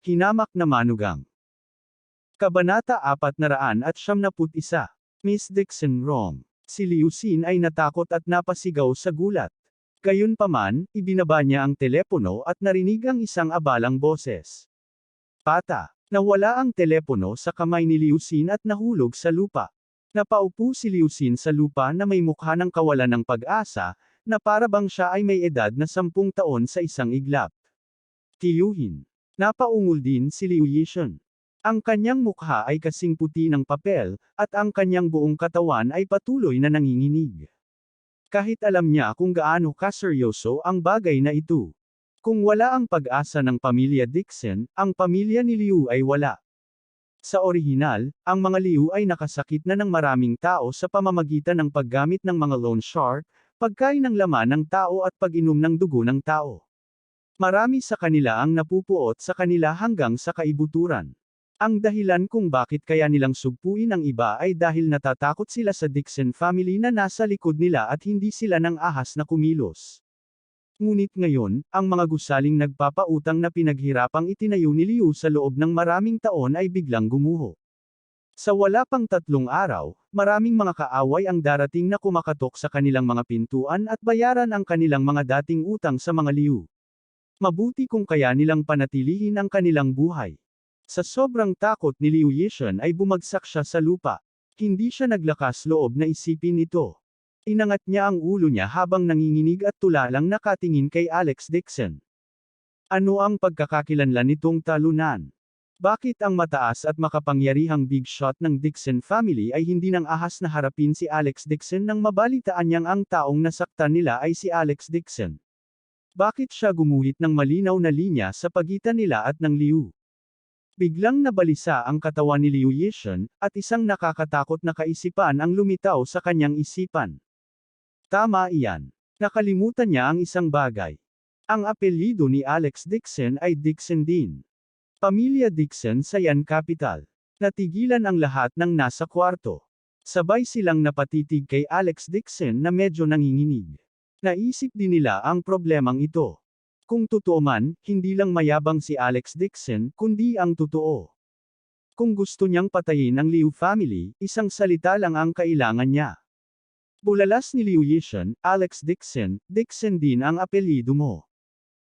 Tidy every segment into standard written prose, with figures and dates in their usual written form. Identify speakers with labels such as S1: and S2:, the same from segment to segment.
S1: Hinamak na manugang. Kabanata 471. Miss Dixon wrong. Si Liu Xin ay natakot at napasigaw sa gulat. Gayunpaman, ibinaba niya ang telepono at narinig ang isang abalang boses. Pata. Nawala ang telepono sa kamay ni Liu Xin at nahulog sa lupa. Napaupo si Liu Xin sa lupa na may mukha ng kawalan ng pag-asa, na para bang siya ay may edad na 10 taon sa isang iglap. Tiyuhin. Napaungol din si Liu Yixun. Ang kanyang mukha ay kasing puti ng papel, at ang kanyang buong katawan ay patuloy na nanginginig. Kahit alam niya kung gaano kaseryoso ang bagay na ito. Kung wala ang pag-asa ng pamilya Dixon, ang pamilya ni Liu ay wala. Sa orihinal, ang mga Liu ay nakasakit na ng maraming tao sa pamamagitan ng paggamit ng mga loan shark, pagkain ng laman ng tao at pag-inom ng dugo ng tao. Marami sa kanila ang napupuot sa kanila hanggang sa kaibuturan. Ang dahilan kung bakit kaya nilang sugpuin ang iba ay dahil natatakot sila sa Dixon family na nasa likod nila at hindi sila ng ahas na kumilos. Ngunit ngayon, ang mga gusaling nagpapautang na pinaghirapang itinayo ni Liu sa loob ng maraming taon ay biglang gumuho. Sa wala pang 3 araw, maraming mga kaaway ang darating na kumakatok sa kanilang mga pintuan at bayaran ang kanilang mga dating utang sa mga Liu. Mabuti kung kaya nilang panatilihin ang kanilang buhay. Sa sobrang takot ni Liu Yixun ay bumagsak siya sa lupa. Hindi siya naglakas loob na isipin ito. Inangat niya ang ulo niya habang nanginginig at tulalang nakatingin kay Alex Dixon. Ano ang pagkakakilanlan nitong talunan? Bakit ang mataas at makapangyarihang big shot ng Dixon family ay hindi nang ahas na harapin si Alex Dixon nang mabalitaan niyang ang taong nasaktan nila ay si Alex Dixon? Bakit siya gumuhit ng malinaw na linya sa pagitan nila at ng Liu? Biglang nabalisa ang katawan ni Liu Yixun, at isang nakakatakot na kaisipan ang lumitaw sa kanyang isipan. Tama iyan. Nakalimutan niya ang isang bagay. Ang apelyido ni Alex Dixon ay Dixon din. Pamilya Dixon sa Yan Capital. Natigilan ang lahat ng nasa kwarto. Sabay silang napatitig kay Alex Dixon na medyo nanginginig. Naisip din nila ang problemang ito. Kung totoo man, hindi lang mayabang si Alex Dixon, kundi ang totoo. Kung gusto niyang patayin ang Liu family, isang salita lang ang kailangan niya. Bulalas ni Liu Yixun, Alex Dixon, Dixon din ang apelyido mo.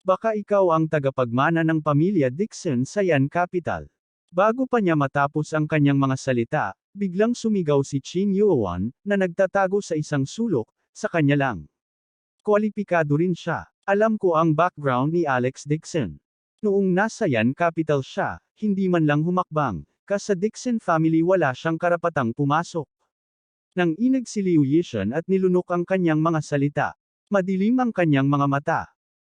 S1: Baka ikaw ang tagapagmana ng pamilya Dixon sa Yan Capital. Bago pa niya matapos ang kanyang mga salita, biglang sumigaw si Qin Yuan, na nagtatago sa isang sulok, sa kanya lang. Kwalipikado rin siya. Alam ko ang background ni Alex Dixon. Noong nasa Yan Capital siya, hindi man lang humakbang, sa Dixon family wala siyang karapatang pumasok. Nang inag si Liu Yixun at nilunok ang kanyang mga salita. Madilim ang kanyang mga mata.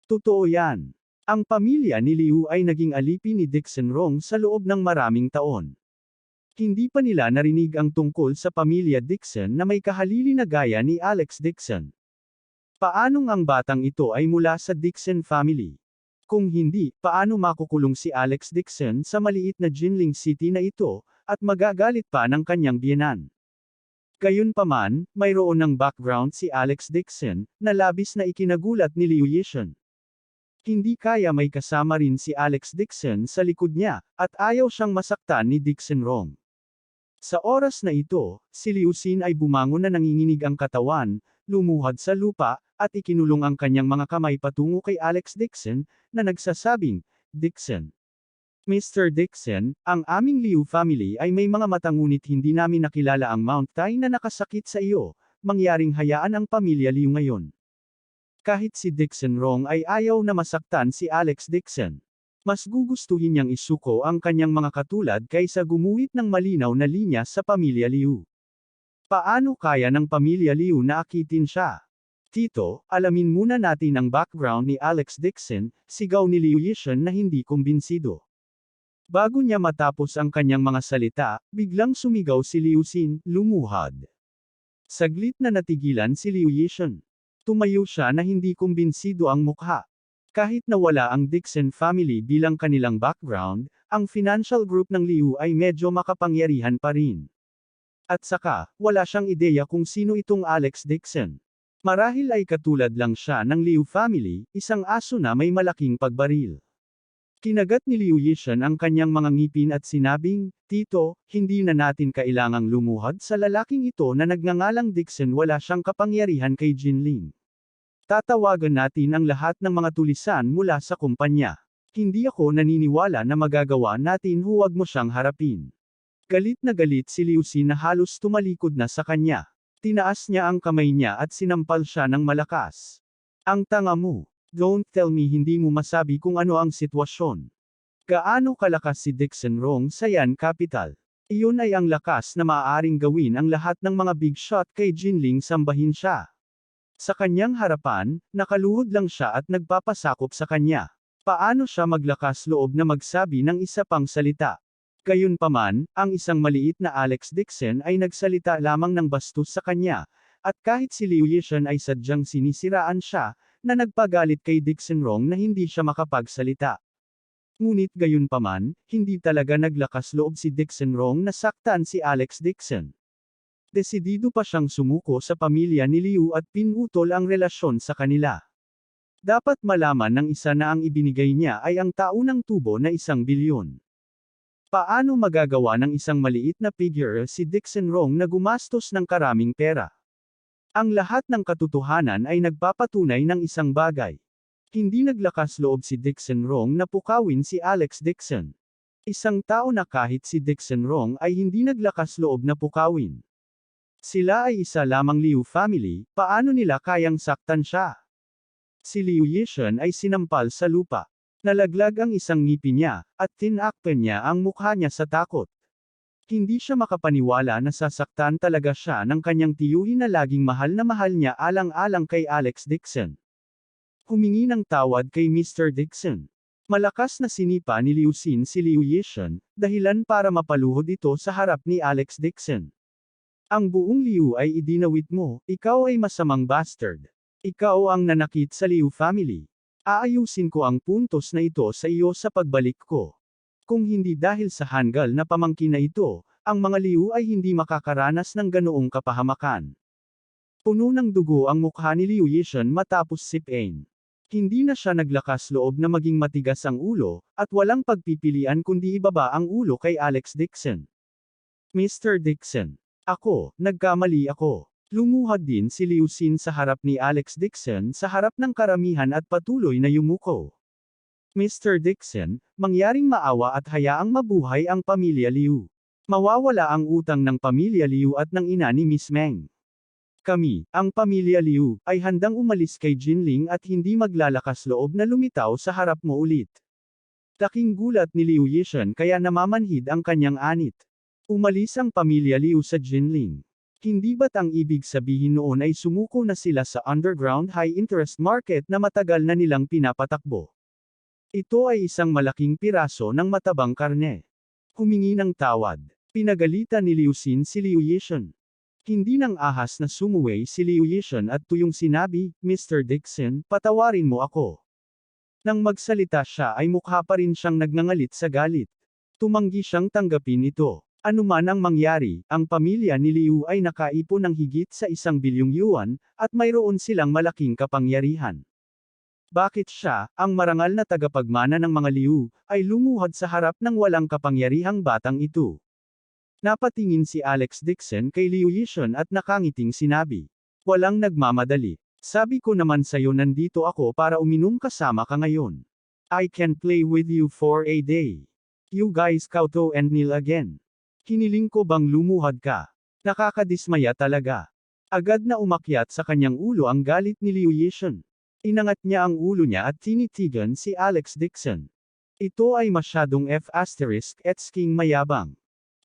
S1: Totoo yan. Ang pamilya ni Liu ay naging alipin ni Dixon Rong sa loob ng maraming taon. Hindi pa nila narinig ang tungkol sa pamilya Dixon na may kahalili na gaya ni Alex Dixon. Paanong ang batang ito ay mula sa Dixon family? Kung hindi, paano makukulong si Alex Dixon sa maliit na Jinling City na ito, at magagalit pa ng kanyang biyenan? Gayunpaman, mayroon ng background si Alex Dixon, na labis na ikinagulat ni Liu Yixun. Hindi kaya may kasama rin si Alex Dixon sa likod niya, at ayaw siyang masaktan ni Dixon Rong. Sa oras na ito, si Liu Xin ay bumangon na nanginginig ang katawan, lumuhad sa lupa, at ikinulong ang kanyang mga kamay patungo kay Alex Dixon, na nagsasabing, Dixon. Mr. Dixon, ang aming Liu family ay may mga mata ngunit hindi namin nakilala ang Mount Tai na nakasakit sa iyo, mangyaring hayaan ang pamilya Liu ngayon. Kahit si Dixon Rong ay ayaw na masaktan si Alex Dixon. Mas gugustuhin niyang isuko ang kanyang mga katulad kaysa gumuhit ng malinaw na linya sa pamilya Liu. Paano kaya ng pamilya Liu na akitin siya? Tito, alamin muna natin ang background ni Alex Dixon, sigaw ni Liu Yixun na hindi kumbinsido. Bago niya matapos ang kanyang mga salita, biglang sumigaw si Liu Xin, lumuhad. Saglit na natigilan si Liu Yixun. Tumayo siya na hindi kumbinsido ang mukha. Kahit na wala ang Dixon family bilang kanilang background, ang financial group ng Liu ay medyo makapangyarihan pa rin. At saka, wala siyang ideya kung sino itong Alex Dixon. Marahil ay katulad lang siya ng Liu family, isang aso na may malaking pagbaril. Kinagat ni Liu Yishan ang kanyang mga ngipin at sinabing, "Tito, hindi na natin kailangang lumuhad sa lalaking ito na nagngangalang Dixon, wala siyang kapangyarihan kay Jinling. Tatawagan natin ang lahat ng mga tulisan mula sa kumpanya. Hindi ako naniniwala na magagawa natin, huwag mo siyang harapin." Galit na galit si Liu Xin na halos tumalikod na sa kanya. Tinaas niya ang kamay niya at sinampal siya ng malakas. "Ang tanga mo. Don't tell me hindi mo masabi kung ano ang sitwasyon. Gaano kalakas si Dixon Rong sa Yan Capital? Iyon ay ang lakas na maaaring gawin ang lahat ng mga big shot kay Jinling, sambahin siya." Sa kanyang harapan, nakaluhod lang siya at nagpapasakop sa kanya. Paano siya maglakas loob na magsabi ng isa pang salita? Gayunpaman, ang isang maliit na Alex Dixon ay nagsalita lamang ng bastos sa kanya, at kahit si Liu Yishan ay sadyang sinisiraan siya, na nagpagalit kay Dixon Rong na hindi siya makapagsalita. Ngunit gayunpaman, hindi talaga naglakas loob si Dixon Rong na saktan si Alex Dixon. Desidido pa siyang sumuko sa pamilya ni Liu at pinutol ang relasyon sa kanila. Dapat malaman ng isa na ang ibinigay niya ay ang taunang tubo na 1 bilyon. Paano magagawa ng isang maliit na figure si Dixon Rong na gumastos ng karaming pera? Ang lahat ng katotohanan ay nagpapatunay ng isang bagay. Hindi naglakas loob si Dixon Rong na pukawin si Alex Dixon. Isang tao na kahit si Dixon Rong ay hindi naglakas loob na pukawin. Sila ay isa lamang Liu family, paano nila kayang saktan siya? Si Liu Yishan ay sinampal sa lupa. Nalaglag ang isang ngipin niya, at tinakpan niya ang mukha niya sa takot. Hindi siya makapaniwala na sasaktan talaga siya ng kanyang tiyuhin na laging mahal niya alang-alang kay Alex Dixon. Humingi ng tawad kay Mr. Dixon. Malakas na sinipa ni Liu Xin si Liu Yishan, dahilan para mapaluhod ito sa harap ni Alex Dixon. "Ang buong Liu ay idinawit mo, ikaw ay masamang bastard. Ikaw ang nanakit sa Liu family. Aayusin ko ang puntos na ito sa iyo sa pagbalik ko. Kung hindi dahil sa hanggal na pamangkin na ito, ang mga Liu ay hindi makakaranas ng ganoong kapahamakan." Puno ng dugo ang mukha ni Liu Yishan matapos sipin. Hindi na siya naglakas loob na maging matigas ang ulo, at walang pagpipilian kundi ibaba ang ulo kay Alex Dixon. "Mr. Dixon. Nagkamali ako." Lumuhad din si Liu Xin sa harap ni Alex Dixon sa harap ng karamihan at patuloy na yumuko. "Mr. Dixon, mangyaring maawa at hayaang mabuhay ang pamilya Liu. Mawawala ang utang ng pamilya Liu at ng ina ni Miss Meng. Kami, ang pamilya Liu, ay handang umalis kay Jinling at hindi maglalakas loob na lumitaw sa harap mo ulit." Laking gulat ni Liu Yishan kaya namamanhid ang kanyang anit. Umalis ang pamilya Liu sa Jinling. Hindi ba't ang ibig sabihin noon ay sumuko na sila sa underground high-interest market na matagal na nilang pinapatakbo? Ito ay isang malaking piraso ng matabang karne. Humingi ng tawad. Pinagalitan ni Liu Xin si Liu Yishan. Hindi nang ahas na sumuway si Liu Yishan at tuyong sinabi, "Mr. Dixon, patawarin mo ako." Nang magsalita siya ay mukha pa rin siyang nagngangalit sa galit. Tumanggi siyang tanggapin ito. Anuman ang mangyari, ang pamilya ni Liu ay nakaipon ng higit sa 1 bilyong yuan, at mayroon silang malaking kapangyarihan. Bakit siya, ang marangal na tagapagmana ng mga Liu, ay lumuhad sa harap ng walang kapangyarihang batang ito? Napatingin si Alex Dixon kay Liu Yishan at nakangiting sinabi, "Walang nagmamadali. Sabi ko naman sa'yo nandito ako para uminom kasama ka ngayon. I can play with you for a day. You guys Kauto and Neil again. Hiniling ko bang lumuhad ka?" Nakakadismaya talaga. Agad na umakyat sa kanyang ulo ang galit ni Liu Yishan. Inangat niya ang ulo niya at tinitigan si Alex Dixon. Ito ay masyadong F***ing mayabang.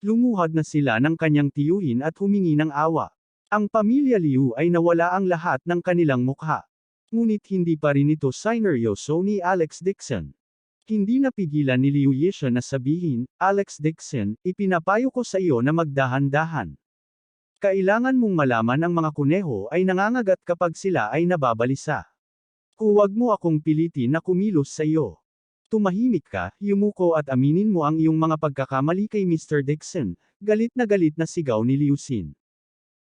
S1: Lumuhad na sila ng kanyang tiyuhin at humingi ng awa. Ang pamilya Liu ay nawala ang lahat ng kanilang mukha. Ngunit hindi pa rin ito sineryoso ni Alex Dixon. Hindi napigilan ni Liu Yishan na sabihin, "Alex Dixon, ipinapayo ko sa iyo na magdahan-dahan. Kailangan mong malaman ang mga kuneho ay nangangagat kapag sila ay nababalisa. Huwag mo akong pilitin na kumilos sa iyo. Tumahimik ka, yumuko at aminin mo ang iyong mga pagkakamali kay Mr. Dixon." Galit na sigaw ni Liu Xin.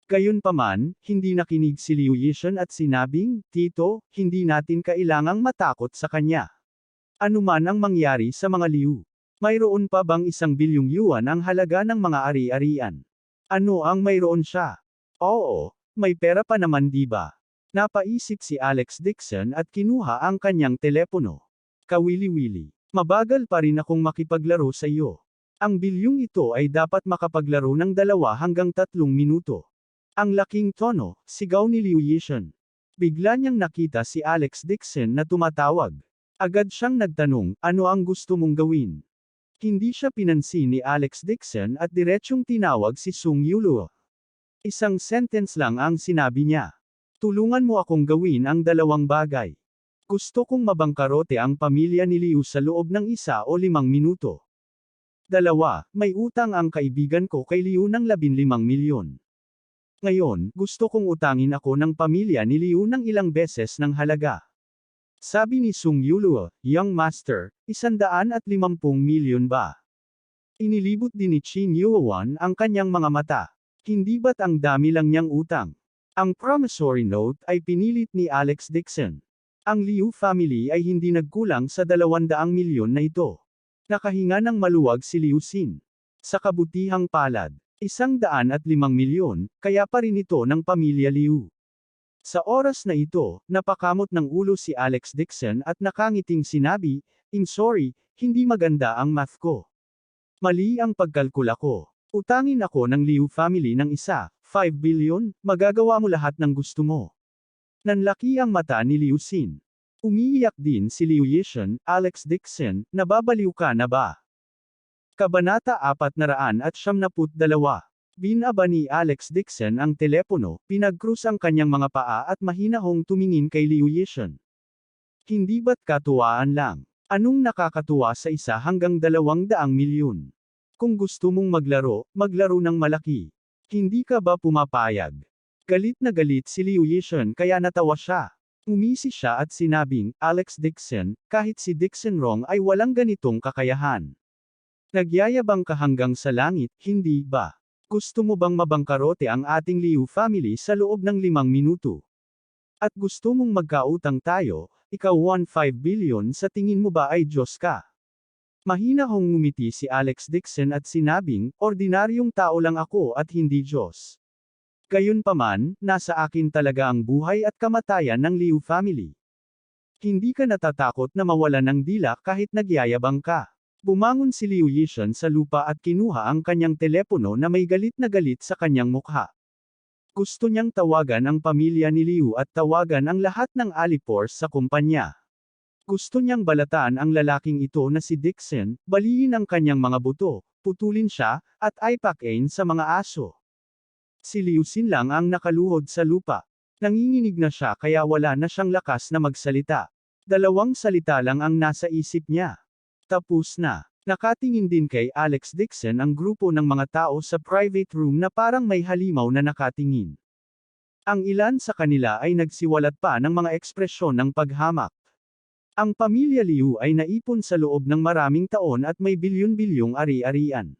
S1: Gayunpaman, hindi nakinig si Liu Yishan at sinabing, "Tito, hindi natin kailangang matakot sa kanya. Ano man ang mangyari sa mga Liu. Mayroon pa bang 1 bilyong yuan ang halaga ng mga ari-arian? Ano ang mayroon siya? Oo, may pera pa naman di ba? Napaisip si Alex Dixon at kinuha ang kanyang telepono. Kawili-wili. Mabagal pa rin akong makipaglaro sa iyo. Ang bilyong ito ay dapat makapaglaro ng 2 hanggang 3 minuto. Ang laking tono, sigaw ni Liu Yishan. Bigla niyang nakita si Alex Dixon na tumatawag. Agad siyang nagtanong, ano ang gusto mong gawin? Hindi siya pinansin ni Alex Dixon at diretsyong tinawag si Sung Yuluo. Isang sentence lang ang sinabi niya. Tulungan mo akong gawin ang 2 bagay. Gusto kong mabangkarote ang pamilya ni Liu sa loob ng 1 o 5 minuto. 2. May utang ang kaibigan ko kay Liu ng 15 milyon. Ngayon, gusto kong utangin ako ng pamilya ni Liu ng ilang beses ng halaga. Sabi ni Sung Yuluo, Young Master, 150 milyon ba? Inilibot din ni Qin Yuan ang kanyang mga mata. Hindi ba't ang dami lang niyang utang? Ang promissory note ay pinilit ni Alex Dixon. Ang Liu family ay hindi nagkulang sa 200 milyon na ito. Nakahinga ng maluwag si Liu Xin. Sa kabutihang palad, 105 milyon, kaya pa rin ito ng pamilya Liu. Sa oras na ito, napakamot ng ulo si Alex Dixon at nakangiting sinabi, I'm sorry, hindi maganda ang math ko. Mali ang pagkalkula ko. Utangin ako ng Liu family ng 5 billion, magagawa mo lahat ng gusto mo. Nanlaki ang mata ni Liu Xin. Umiiyak din si Liu Yishan, Alex Dixon, nababaliw ka na ba? Kabanata 472. Binaba ni Alex Dixon ang telepono, pinagkrus ang kanyang mga paa at mahinahong tumingin kay Liu Yishan. Hindi ba't katuwaan lang? Anong nakakatuwa sa 1 hanggang 200 milyon? Kung gusto mong maglaro ng malaki. Hindi ka ba pumapayag? Galit na galit si Liu Yishan kaya natawa siya. Umisi siya at sinabing, Alex Dixon, kahit si Dixon Rong ay walang ganitong kakayahan. Nagyayabang ka hanggang sa langit, hindi ba? Gusto mo bang mabangkarote ang ating Liu family sa loob ng 5 minuto? At gusto mong magkautang tayo, ikaw 15 billion sa tingin mo ba ay Diyos ka? Mahinahong ngumiti si Alex Dixon at sinabing, ordinaryong tao lang ako at hindi Diyos. Gayunpaman, nasa akin talaga ang buhay at kamatayan ng Liu family. Hindi ka natatakot na mawalan ng dila kahit nagyayabang ka. Bumangon si Liu Yishan sa lupa at kinuha ang kanyang telepono na may galit na galit sa kanyang mukha. Gusto niyang tawagan ang pamilya ni Liu at tawagan ang lahat ng alipors sa kumpanya. Gusto niyang balatan ang lalaking ito na si Dixon, baliin ang kanyang mga buto, putulin siya, at aipakin sa mga aso. Si Liu Xin lang ang nakaluhod sa lupa. Nanginginig na siya kaya wala na siyang lakas na magsalita. 2 salita lang ang nasa isip niya. Tapos na. Nakatingin din kay Alex Dixon ang grupo ng mga tao sa private room na parang may halimaw na nakatingin. Ang ilan sa kanila ay nagsiwalat pa ng mga ekspresyon ng paghamak. Ang pamilya Liu ay naipon sa loob ng maraming taon at may bilyon-bilyong ari-arian.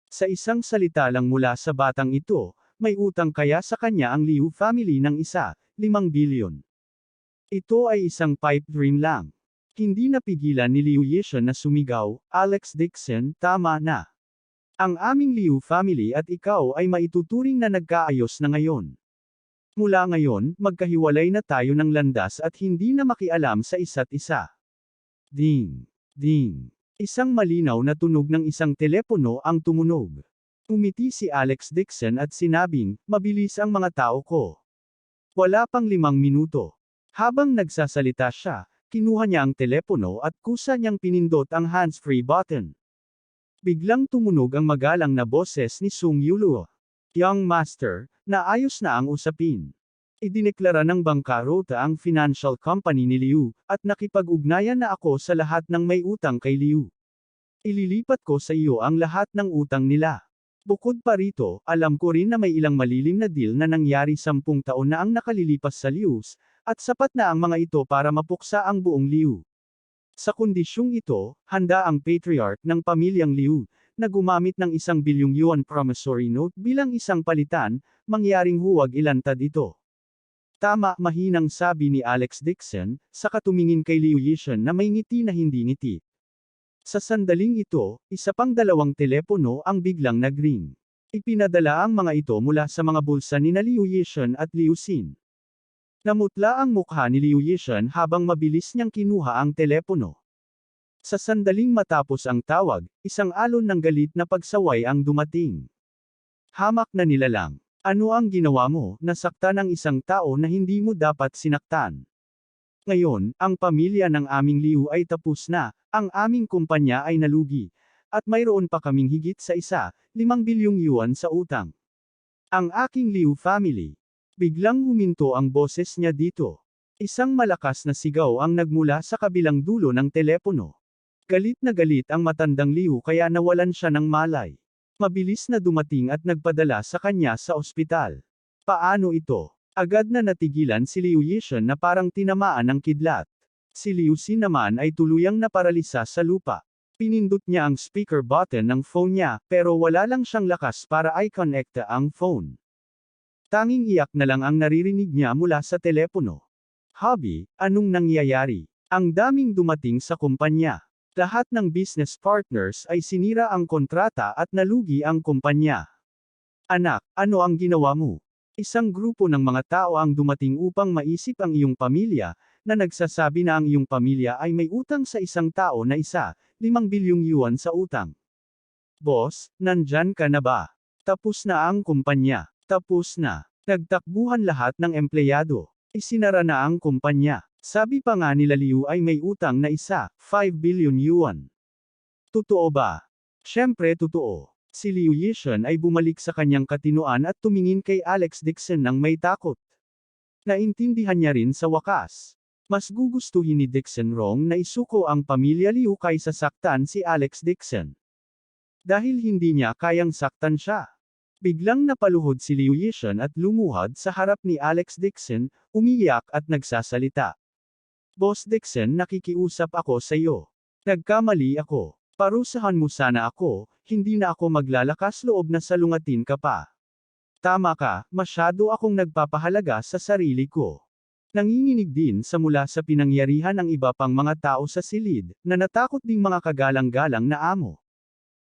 S1: Sa isang salita lang mula sa batang ito, may utang kaya sa kanya ang Liu family ng 5 bilyon. Ito ay isang pipe dream lang. Hindi napigilan ni Liu Yishan na sumigaw, Alex Dixon, tama na. Ang aming Liu family at ikaw ay maituturing na nagkaayos na ngayon. Mula ngayon, magkahiwalay na tayo ng landas at hindi na makialam sa isa't isa. Ding! Ding! Isang malinaw na tunog ng isang telepono ang tumunog. Umiti si Alex Dixon at sinabing, mabilis ang mga tao ko. Wala pang 5 minuto. Habang nagsasalita siya, kinuha niya ang telepono at kusa niyang pinindot ang hands-free button. Biglang tumunog ang magalang na boses ni Sung Yuluo. Young Master, naayos na ang usapin. Idineklara ng bangkarota ang financial company ni Liu, at nakipag-ugnayan na ako sa lahat ng may utang kay Liu. Ililipat ko sa iyo ang lahat ng utang nila. Bukod pa rito, alam ko rin na may ilang malilim na deal na nangyari 10 taon na ang nakalilipas sa Lius, at sapat na ang mga ito para mapuksa ang buong Liu. Sa kondisyong ito, handa ang patriarch ng pamilyang Liu, na gumamit ng 1 bilyong yuan promissory note bilang isang palitan, mangyaring huwag ilantad ito. Tama, mahinang sabi ni Alex Dixon, saka tumingin kay Liu Yishan na may ngiti na hindi ngiti. Sa sandaling ito, isa pang dalawang telepono ang biglang nag-ring. Ipinadala ang mga ito mula sa mga bulsa ni Liu Yishan at Liu Xin. Namutla ang mukha ni Liu Yishan habang mabilis niyang kinuha ang telepono. Sa sandaling matapos ang tawag, isang alon ng galit na pagsaway ang dumating. Hamak na nilalang. Ano ang ginawa mo, nasaktan ang isang tao na hindi mo dapat sinaktan? Ngayon, ang pamilya ng aming Liu ay tapos na, ang aming kumpanya ay nalugi, at mayroon pa kaming higit sa 5 bilyong yuan sa utang. Ang aking Liu family. Biglang huminto ang boses niya dito. Isang malakas na sigaw ang nagmula sa kabilang dulo ng telepono. Galit na galit ang matandang Liu kaya nawalan siya ng malay. Mabilis na dumating at nagpadala sa kanya sa ospital. Paano ito? Agad na natigilan si Liu Yishan na parang tinamaan ng kidlat. Si Liu Xin naman ay tuluyang naparalisa sa lupa. Pinindot niya ang speaker button ng phone niya, pero wala lang siyang lakas para i-connect ang phone. Tanging iyak na lang ang naririnig niya mula sa telepono. Hobby, anong nangyayari? Ang daming dumating sa kumpanya. Lahat ng business partners ay sinira ang kontrata at nalugi ang kumpanya. Anak, ano ang ginawa mo? Isang grupo ng mga tao ang dumating upang maisip ang iyong pamilya, na nagsasabi na ang iyong pamilya ay may utang sa isang tao na 5 bilyong yuan sa utang. Boss, nandyan ka na ba? Tapos na ang kumpanya. Tapos na. Nagtakbuhan lahat ng empleyado. Isinara na ang kumpanya. Sabi pa nga nila Liu ay may utang na 5 billion yuan. Totoo ba? Siyempre totoo. Si Liu Yishan ay bumalik sa kanyang katinoan at tumingin kay Alex Dixon ng may takot. Naintindihan niya rin sa wakas. Mas gugustuhin ni Dixon Rong na isuko ang pamilya Liu kaysa saktan si Alex Dixon. Dahil hindi niya kayang saktan siya. Biglang napaluhod si Liu Yishan at lumuhad sa harap ni Alex Dixon, umiyak at nagsasalita. Boss Dixon, nakikiusap ako sa iyo. Nagkamali ako. Parusahan mo sana ako, hindi na ako maglalakas loob na salungatin ka pa. Tama ka, masyado akong nagpapahalaga sa sarili ko. Nanginginig din sa mula sa pinangyarihan ng iba pang mga tao sa silid, na natakot ding mga kagalang-galang na amo.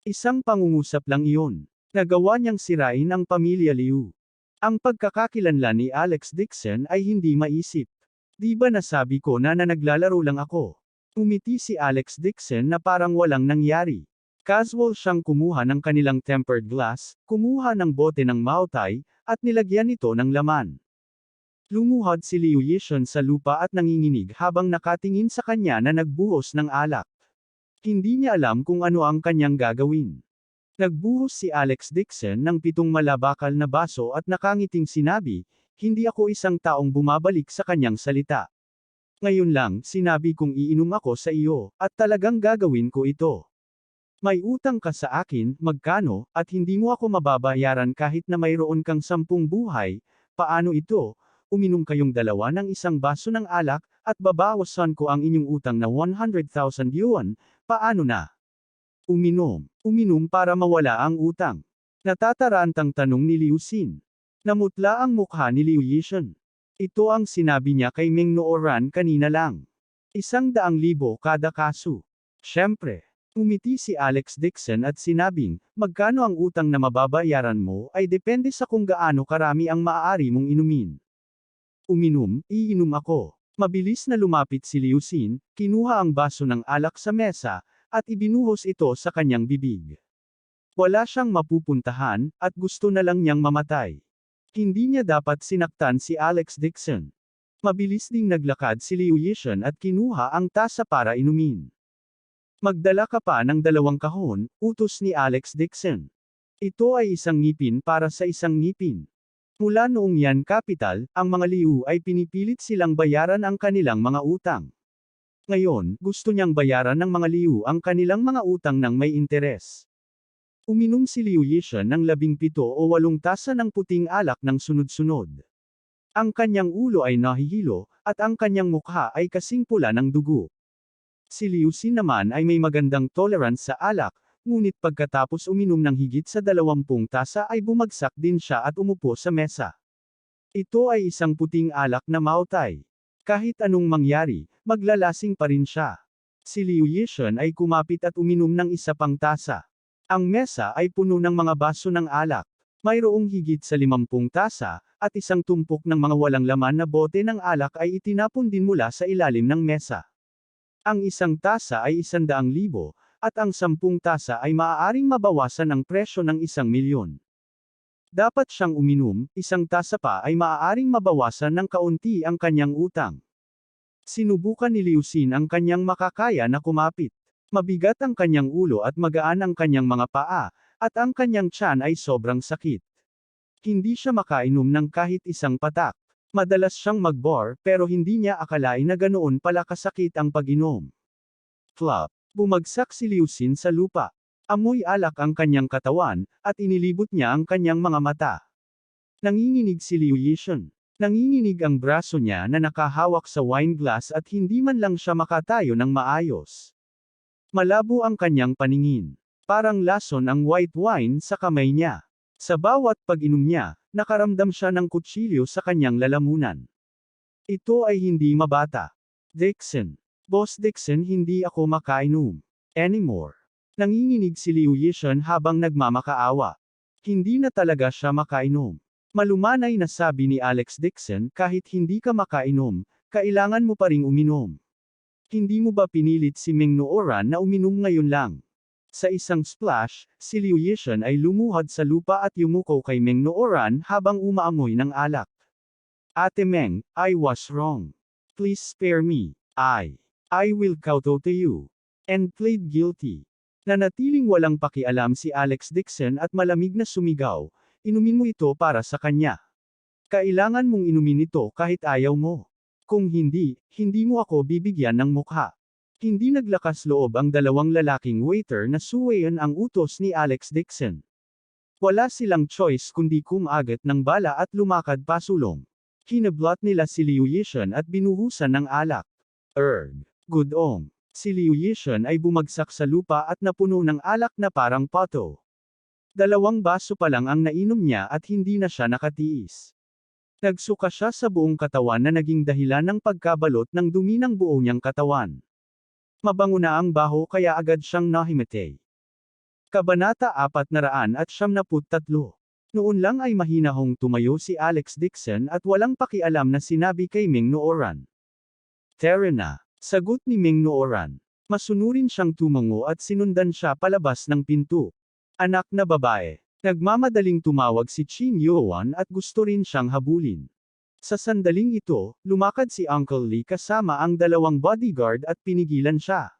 S1: Isang pangungusap lang iyon. Nagawa niyang sirain ang pamilya Liu. Ang pagkakakilanlan ni Alex Dixon ay hindi maisip. Di ba nasabi ko na naglalaro lang ako? Umiti si Alex Dixon na parang walang nangyari. Casual siyang kumuha ng kanilang tempered glass, kumuha ng bote ng Mautai, at nilagyan ito ng laman. Lumuhod si Liu Yishan sa lupa at nanginginig habang nakatingin sa kanya na nagbuhos ng alak. Hindi niya alam kung ano ang kanyang gagawin. Nagbuhos si Alex Dixon ng 7 malabakal na baso at nakangiting sinabi, hindi ako isang taong bumabalik sa kanyang salita. Ngayon lang, sinabi kong iinom ako sa iyo, at talagang gagawin ko ito. May utang ka sa akin, magkano, at hindi mo ako mababayaran kahit na mayroon kang 10 buhay, paano ito? Uminom kayong dalawa ng isang baso ng alak, at babawasan ko ang inyong utang na 100,000 yuan, paano na? Uminom para mawala ang utang. Natatarantang tanong ni Liu Xin. Namutla ang mukha ni Liu Yishan. Ito ang sinabi niya kay Meng Nooran kanina lang. 100,000 kada kaso. Siyempre. Umiti si Alex Dixon at sinabing, magkano ang utang na mababayaran mo ay depende sa kung gaano karami ang maaari mong inumin. Iinom ako. Mabilis na lumapit si Liu Xin, kinuha ang baso ng alak sa mesa, at ibinuhos ito sa kanyang bibig. Wala siyang mapupuntahan, at gusto na lang niyang mamatay. Hindi niya dapat sinaktan si Alex Dixon. Mabilis ding naglakad si Liu Yishan at kinuha ang tasa para inumin. Magdala ka pa ng 2 kahon, utos ni Alex Dixon. Ito ay isang ngipin para sa isang ngipin. Mula noong yan capital, ang mga Liu ay pinipilit silang bayaran ang kanilang mga utang. Ngayon, gusto niyang bayaran ng mga Liu ang kanilang mga utang ng may interes. Uminom si Liu Yishan ng 17 o 8 tasa ng puting alak ng sunod-sunod. Ang kanyang ulo ay nahihilo, at ang kanyang mukha ay kasing pula ng dugo. Si Liu Xin naman ay may magandang tolerance sa alak, ngunit pagkatapos uminom ng higit sa 20 tasa ay bumagsak din siya at umupo sa mesa. Ito ay isang puting alak na mautay. Kahit anong mangyari, maglalasing pa rin siya. Si Liu Yixun ay kumapit at uminom ng isa pang tasa. Ang mesa ay puno ng mga baso ng alak. Mayroong higit sa 50 tasa, at isang tumpok ng mga walang laman na bote ng alak ay itinapon din mula sa ilalim ng mesa. Ang isang tasa ay 100,000, at ang 10 tasa ay maaaring mabawasan ang presyo ng 1,000,000. Dapat siyang uminom, isang tasa pa ay maaaring mabawasan ng kaunti ang kanyang utang. Sinubukan ni Liu Xin ang kanyang makakaya na kumapit. Mabigat ang kanyang ulo at magaan ang kanyang mga paa, at ang kanyang tiyan ay sobrang sakit. Hindi siya makainom ng kahit isang patak. Madalas siyang mag-bore pero hindi niya akalain na ganoon pala kasakit ang pag-inom. Flop. Bumagsak si Liu Xin sa lupa. Amoy alak ang kanyang katawan, at inilibot niya ang kanyang mga mata. Nanginginig si Liu Yixun. Nanginginig ang braso niya na nakahawak sa wine glass at hindi man lang siya makatayo ng maayos. Malabo ang kanyang paningin. Parang lason ang white wine sa kamay niya. Sa bawat pag-inom niya, nakaramdam siya ng kutsilyo sa kanyang lalamunan. Ito ay hindi mabata. Dixon. Boss Dixon, hindi ako makainom anymore. Nanginginig si Liu Yixun habang nagmamakaawa. Hindi na talaga siya makainom. Malumanay na sabi ni Alex Dixon, kahit hindi ka makainom, kailangan mo pa ring uminom. Hindi mo ba pinilit si Meng Nooran na uminom ngayon lang? Sa isang splash, si Liu Yixun ay lumuhod sa lupa at yumuko kay Meng Nooran habang umaamoy ng alak. Ate Meng, I was wrong. Please spare me. I will kowtow to you. And plead guilty. Nanatiling walang pakialam si Alex Dixon at malamig na sumigaw, inumin mo ito para sa kanya. Kailangan mong inumin ito kahit ayaw mo. Kung hindi, hindi mo ako bibigyan ng mukha. Hindi naglakas loob ang dalawang lalaking waiter na suwayan ang utos ni Alex Dixon. Wala silang choice kundi kumagat ng bala at lumakad pasulong. Kinablot nila si Liu Yixun at binuhusan ng alak. Gudong. Si Liu Yixun ay bumagsak sa lupa at napuno ng alak na parang pato. 2 baso pa lang ang nainom niya at hindi na siya nakatiis. Nagsuka siya sa buong katawan na naging dahilan ng pagkabalot ng dumi ng buo niyang katawan. Mabango na ang baho kaya agad siyang nahimatay. Kabanata 473. Noon lang ay mahinahong tumayo si Alex Dixon at walang pakialam na sinabi kay Meng Nooran. Tara na. Sagot ni Meng Nooran. Masunurin siyang tumango at sinundan siya palabas ng pinto. Anak na babae. Nagmamadaling tumawag si Qin Yuan at gusto rin siyang habulin. Sa sandaling ito, lumakad si Uncle Lee kasama ang 2 bodyguard at pinigilan siya.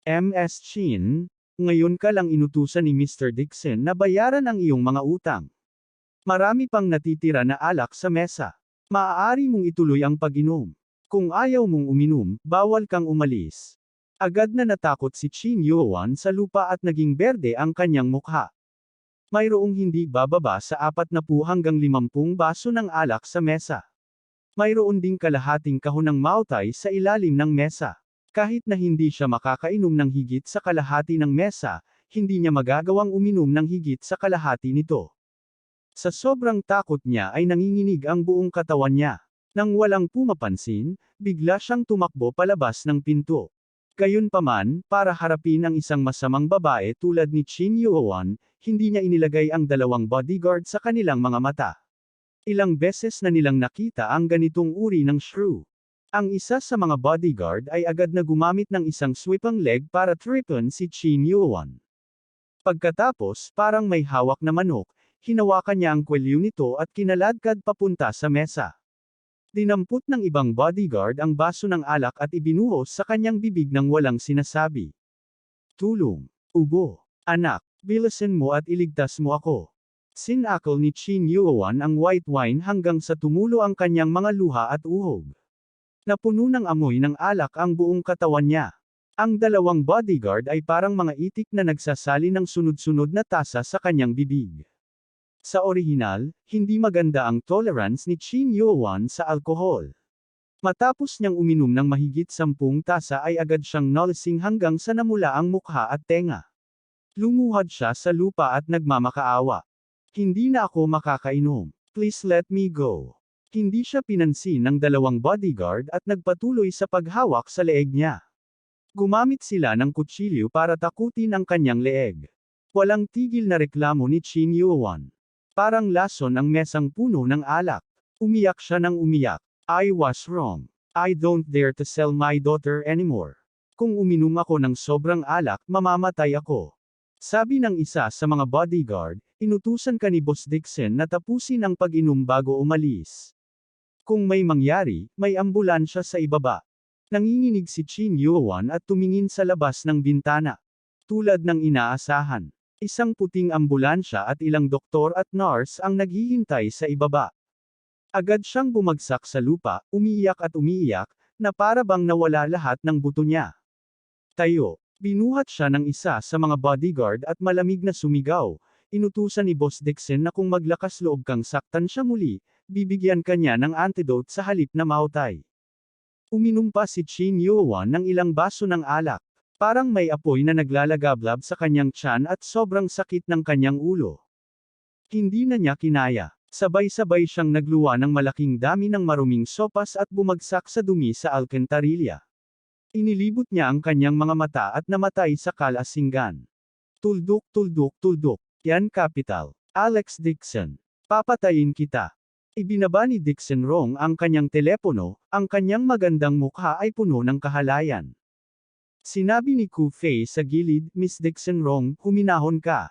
S1: Ms. Qin, ngayon ka lang inutusan ni Mr. Dixon na bayaran ang iyong mga utang. Marami pang natitira na alak sa mesa. Maaari mong ituloy ang pag-inom. Kung ayaw mong uminom, bawal kang umalis. Agad na natakot si Qin Yuan sa lupa at naging berde ang kanyang mukha. Mayroong hindi bababa sa 40 hanggang 50 baso ng alak sa mesa. Mayroon ding kalahating kahon ng mautay sa ilalim ng mesa. Kahit na hindi siya makakainom ng higit sa kalahati ng mesa, hindi niya magagawang uminom ng higit sa kalahati nito. Sa sobrang takot niya ay nanginginig ang buong katawan niya. Nang walang pumapansin, bigla siyang tumakbo palabas ng pinto. Gayunpaman, para harapin ang isang masamang babae tulad ni Qin Yuan, hindi niya inilagay ang 2 bodyguard sa kanilang mga mata. Ilang beses na nilang nakita ang ganitong uri ng shrew. Ang isa sa mga bodyguard ay agad na gumamit ng isang sweeping leg para tripon si Qin Yuan. Pagkatapos, parang may hawak na manok, hinawakan niya ang kwelyo nito at kinaladkad papunta sa mesa. Dinampot ng ibang bodyguard ang baso ng alak at ibinuhos sa kanyang bibig nang walang sinasabi. Tulong. Ubo. Anak, bilisan mo at iligtas mo ako. Sinakal ni Qin Yuan ang white wine hanggang sa tumulo ang kanyang mga luha at uhog. Napuno ng amoy ng alak ang buong katawan niya. Ang 2 bodyguard ay parang mga itik na nagsasali ng sunod-sunod na tasa sa kanyang bibig. Sa orihinal, hindi maganda ang tolerance ni Qin Yuan sa alkohol. Matapos niyang uminom ng mahigit 10 tasa ay agad siyang nalasing hanggang sa namula ang mukha at tenga. Lumuhod siya sa lupa at nagmamakaawa. Hindi na ako makakainom. Please let me go. Hindi siya pinansin ng dalawang bodyguard at nagpatuloy sa paghawak sa leeg niya. Gumamit sila ng kutsilyo para takutin ang kanyang leeg. Walang tigil na reklamo ni Chin Yuan. Parang lason ang mesang puno ng alak. Umiyak siya ng umiyak. I was wrong. I don't dare to sell my daughter anymore. Kung uminom ako ng sobrang alak, mamamatay ako. Sabi ng isa sa mga bodyguard, inutusan ka ni Boss Dixon na tapusin ang pag-inom bago umalis. Kung may mangyari, may ambulansya sa ibaba. Nanginginig si Chin Yuan at tumingin sa labas ng bintana. Tulad ng inaasahan. Isang puting ambulansya at ilang doktor at nurse ang naghihintay sa ibaba. Agad siyang bumagsak sa lupa, umiiyak, na para bang nawala lahat ng buto niya. Tayo. Binuhat siya ng isa sa mga bodyguard at malamig na sumigaw. Inutusan ni Boss Dixon na kung maglakas loob kang saktan siya muli, bibigyan ka niya ng antidote sa halip na mautay. Uminom pa si Chin Yuan ng ilang baso ng alak. Parang may apoy na naglalagablab sa kanyang tiyan at sobrang sakit ng kanyang ulo. Hindi na niya kinaya. Sabay-sabay siyang nagluwa ng malaking dami ng maruming sopas at bumagsak sa dumi sa alkantarilya. Inilibot niya ang kanyang mga mata at namatay sa kalasinggan. Tuldok, tuldok, tuldok. Yan Capital. Alex Dixon. Papatayin kita. Ibinaba ni Dixon Rong ang kanyang telepono, ang kanyang magandang mukha ay puno ng kahalayan. Sinabi ni Ku Fei sa gilid, Miss Dixon Rong, huminahon ka.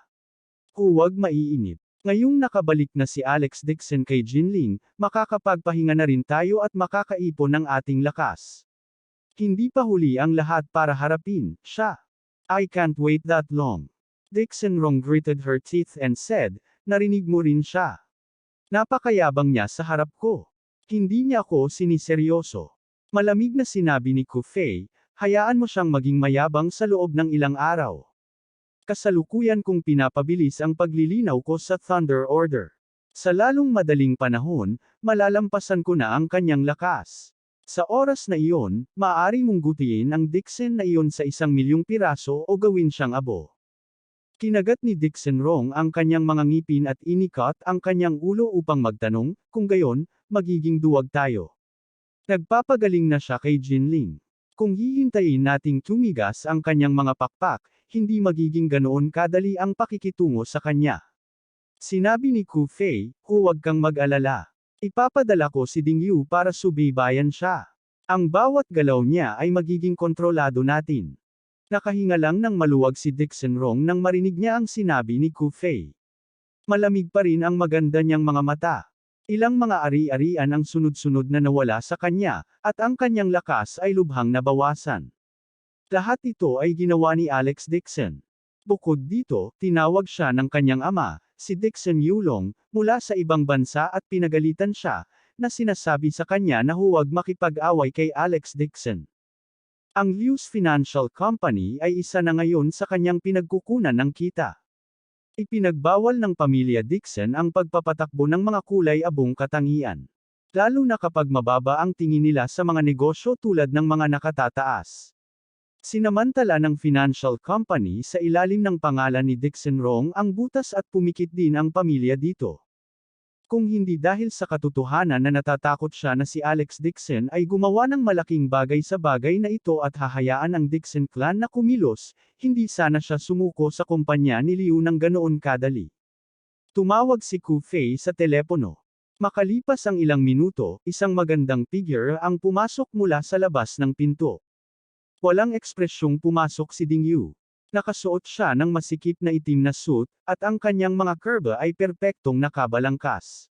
S1: Huwag maiinip. Ngayong nakabalik na si Alex Dixon kay Jinling, makakapagpahinga na rin tayo at makakaipon ng ating lakas. Hindi pa huli ang lahat para harapin siya. I can't wait that long. Dixon Rong gritted her teeth and said, narinig mo rin siya. Napakayabang niya sa harap ko. Hindi niya ako siniseryoso. Malamig na sinabi ni Ku Fei, hayaan mo siyang maging mayabang sa loob ng ilang araw. Kasalukuyan kong pinapabilis ang paglilinaw ko sa Thunder Order. Sa lalong madaling panahon, malalampasan ko na ang kanyang lakas. Sa oras na iyon, maaari mong gutihin ang Dixon na iyon sa 1,000,000 piraso o gawin siyang abo. Kinagat ni Dixon Rong ang kanyang mga ngipin at inikat ang kanyang ulo upang magtanong, kung gayon, magiging duwag tayo. Nagpapagaling na siya kay Jinling. Kung hihintayin nating tumigas ang kanyang mga pakpak, hindi magiging ganoon kadali ang pakikitungo sa kanya. Sinabi ni Ku Fei, huwag kang mag-alala. Ipapadala ko si Ding Yu para subaybayan siya. Ang bawat galaw niya ay magiging kontrolado natin. Nakahinga lang ng maluwag si Dixon Rong nang marinig niya ang sinabi ni Ku Fei. Malamig pa rin ang maganda niyang mga mata. Ilang mga ari-arian ang sunod-sunod na nawala sa kanya, at ang kanyang lakas ay lubhang nabawasan. Lahat ito ay ginawa ni Alex Dixon. Bukod dito, tinawag siya ng kanyang ama, si Dixon Yulong, mula sa ibang bansa at pinagalitan siya, na sinasabi sa kanya na huwag makipag-away kay Alex Dixon. Ang Liu's Financial Company ay isa na ngayon sa kanyang pinagkukunan ng kita. Ipinagbawal ng pamilya Dixon ang pagpapatakbo ng mga kulay-abong katangian. Lalo na kapag mababa ang tingin nila sa mga negosyo tulad ng mga nakatataas. Sinamantala ng financial company sa ilalim ng pangalan ni Dixon Rong ang butas at pumikit din ang pamilya dito. Kung hindi dahil sa katotohanan na natatakot siya na si Alex Dixon ay gumawa ng malaking bagay sa bagay na ito at hahayaan ang Dixon clan na kumilos, hindi sana siya sumuko sa kumpanya ni Liu ng ganoon kadali. Tumawag si Ku Fei sa telepono. Makalipas ang ilang minuto, isang magandang figure ang pumasok mula sa labas ng pinto. Walang ekspresyong pumasok si Ding Yu. Nakasuot siya ng masikip na itim na suit, at ang kanyang mga kurba ay perpektong nakabalangkas.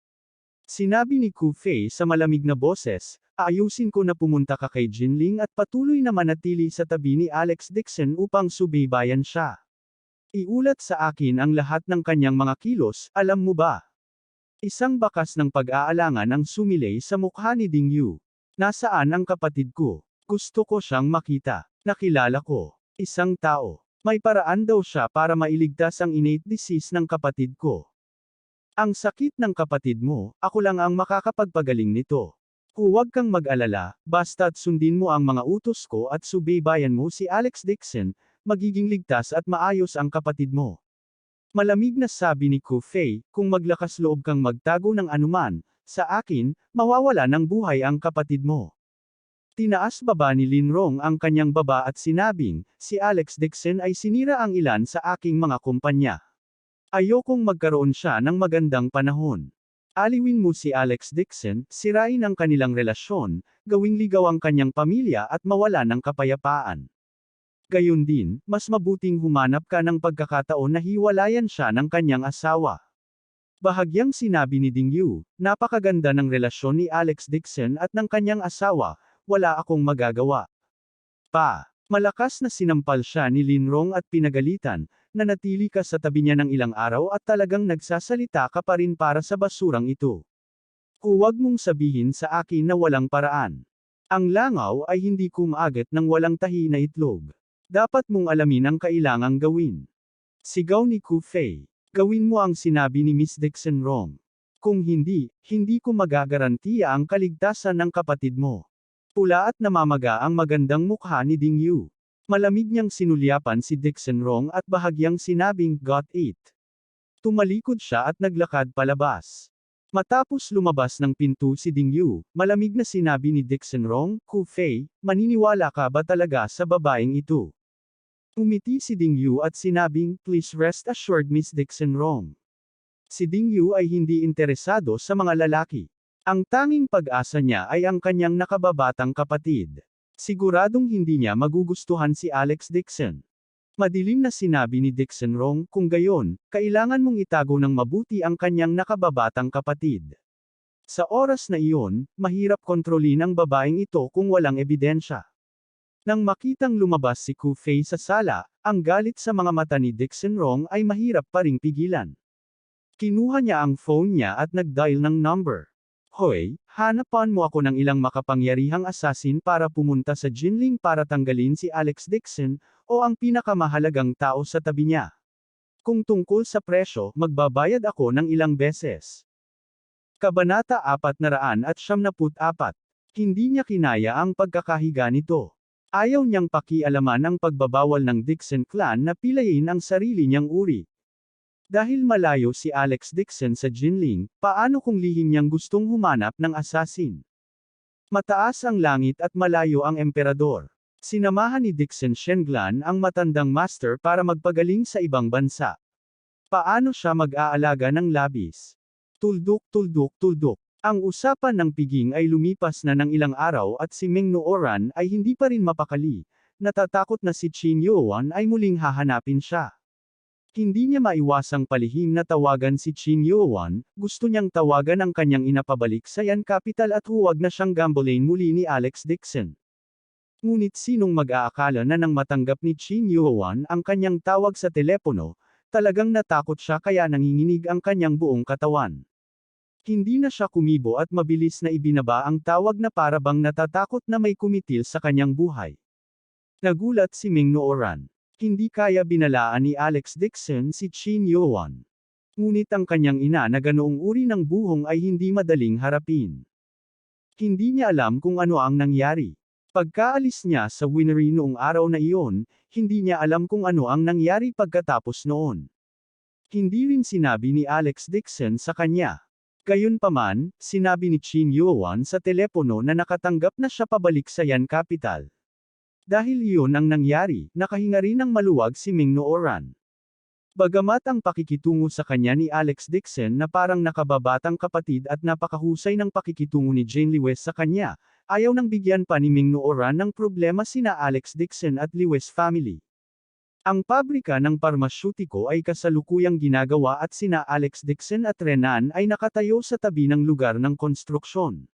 S1: Sinabi ni Ku Fei sa malamig na boses, ayusin ko na pumunta ka kay Jinling at patuloy na manatili sa tabi ni Alex Dixon upang subaybayan siya. Iulat sa akin ang lahat ng kanyang mga kilos, alam mo ba? Isang bakas ng pag-aalangan ang sumilay sa mukha ni Ding Yu. Nasaan ang kapatid ko? Gusto ko siyang makita. Nakilala ko. Isang tao. May paraan daw siya para mailigtas ang innate disease ng kapatid ko. Ang sakit ng kapatid mo, ako lang ang makakapagpagaling nito. Huwag kang mag-alala, basta't sundin mo ang mga utos ko at subaybayan mo si Alex Dixon, magiging ligtas at maayos ang kapatid mo. Malamig na sabi ni Ku Fei, kung maglakas loob kang magtago ng anuman, sa akin, mawawala ng buhay ang kapatid mo. Tinaas baba ni Linrong ang kanyang baba at sinabing, si Alex Dixon ay sinira ang ilan sa aking mga kumpanya. Ayokong magkaroon siya ng magandang panahon. Aliwin mo si Alex Dixon, sirain ang kanilang relasyon, gawing ligaw ang kanyang pamilya at mawala ng kapayapaan. Gayon din, mas mabuting humanap ka ng pagkakataon na hiwalayan siya ng kanyang asawa. Bahagyang sinabi ni Ding Yu, napakaganda ng relasyon ni Alex Dixon at ng kanyang asawa, wala akong magagawa. Malakas na sinampal siya ni Linrong at pinagalitan, nanatili ka sa tabi niya ng ilang araw at talagang nagsasalita ka pa rin para sa basurang ito. Huwag mong sabihin sa akin na walang paraan. Ang langaw ay hindi kumagat ng walang tahi na itlog. Dapat mong alamin ang kailangang gawin. Sigaw ni Ku Fei. Gawin mo ang sinabi ni Miss Dixon Rong. Kung hindi, hindi ko magagarantiya ang kaligtasan ng kapatid mo. Pula at namamaga ang magandang mukha ni Ding Yu. Malamig niyang sinulyapan si Dixon Rong at bahagyang sinabing, "Got it." Tumalikod siya at naglakad palabas. Matapos lumabas ng pinto si Ding Yu, malamig na sinabi ni Dixon Rong, "Ku Fei, maniniwala ka ba talaga sa babaeng ito?" Umiti si Ding Yu at sinabing, "Please rest assured Miss Dixon Rong." Si Ding Yu ay hindi interesado sa mga lalaki. Ang tanging pag-asa niya ay ang kanyang nakababatang kapatid. Siguradong hindi niya magugustuhan si Alex Dixon. Madilim na sinabi ni Dixon Rong, kung gayon, kailangan mong itago ng mabuti ang kanyang nakababatang kapatid. Sa oras na iyon, mahirap kontrolin ang babaeng ito kung walang ebidensya. Nang makitang lumabas si Ku Fei sa sala, ang galit sa mga mata ni Dixon Rong ay mahirap pa ring pigilan. Kinuha niya ang phone niya at nag-dial ng number. "Hoy, hanapan mo ako ng ilang makapangyarihang assassin para pumunta sa Jinling para tanggalin si Alex Dixon, o ang pinakamahalagang tao sa tabi niya. Kung tungkol sa presyo, magbabayad ako ng ilang beses." Kabanata 474. Hindi niya kinaya ang pagkakahiga nito. Ayaw niyang pakialaman ang pagbabawal ng Dixon clan na pilayin ang sarili niyang uri. Dahil malayo si Alex Dixon sa Jinling, paano kung lihim niyang gustong humanap ng assassin? Mataas ang langit at malayo ang emperador. Sinamahan ni Dixon Shenglan ang matandang master para magpagaling sa ibang bansa. Paano siya mag-aalaga ng labis? Tuldok, tuldok, tuldok. Ang usapan ng piging ay lumipas na ng ilang araw at si Meng Nooran ay hindi pa rin mapakali. Natatakot na si Qin Yuan ay muling hahanapin siya. Hindi niya maiwasang palihim na tawagan si Qin Yuan, gusto niyang tawagan ang kanyang ina pabalik sa Yan Capital at huwag na siyang gambolain muli ni Alex Dixon. Ngunit sinong mag-aakala na nang matanggap ni Qin Yuan ang kanyang tawag sa telepono, talagang natakot siya kaya nanginginig ang kanyang buong katawan. Hindi na siya kumibo at mabilis na ibinaba ang tawag na para bang natatakot na may kumitil sa kanyang buhay. Nagulat si Meng Nooran. Hindi kaya binalaan ni Alex Dixon si Qin Yuan. Ngunit ang kanyang ina na ganoong uri ng buhong ay hindi madaling harapin. Hindi niya alam kung ano ang nangyari. Pagkaalis niya sa winery noong araw na iyon, hindi niya alam kung ano ang nangyari pagkatapos noon. Hindi rin sinabi ni Alex Dixon sa kanya. Gayunpaman, sinabi ni Qin Yuan sa telepono na nakatanggap na siya pabalik sa Yan Capital. Dahil iyon ang nangyari, nakahinga rin ng maluwag si Meng Nooran. Bagamat ang pakikitungo sa kanya ni Alex Dixon na parang nakababatang kapatid at napakahusay ng pakikitungo ni Jane Lewis sa kanya, ayaw nang bigyan pa ni Meng Nooran ng problema sina Alex Dixon at Lewis family. Ang pabrika ng parmasyutiko ay kasalukuyang ginagawa at sina Alex Dixon at Renan ay nakatayo sa tabi ng lugar ng konstruksyon.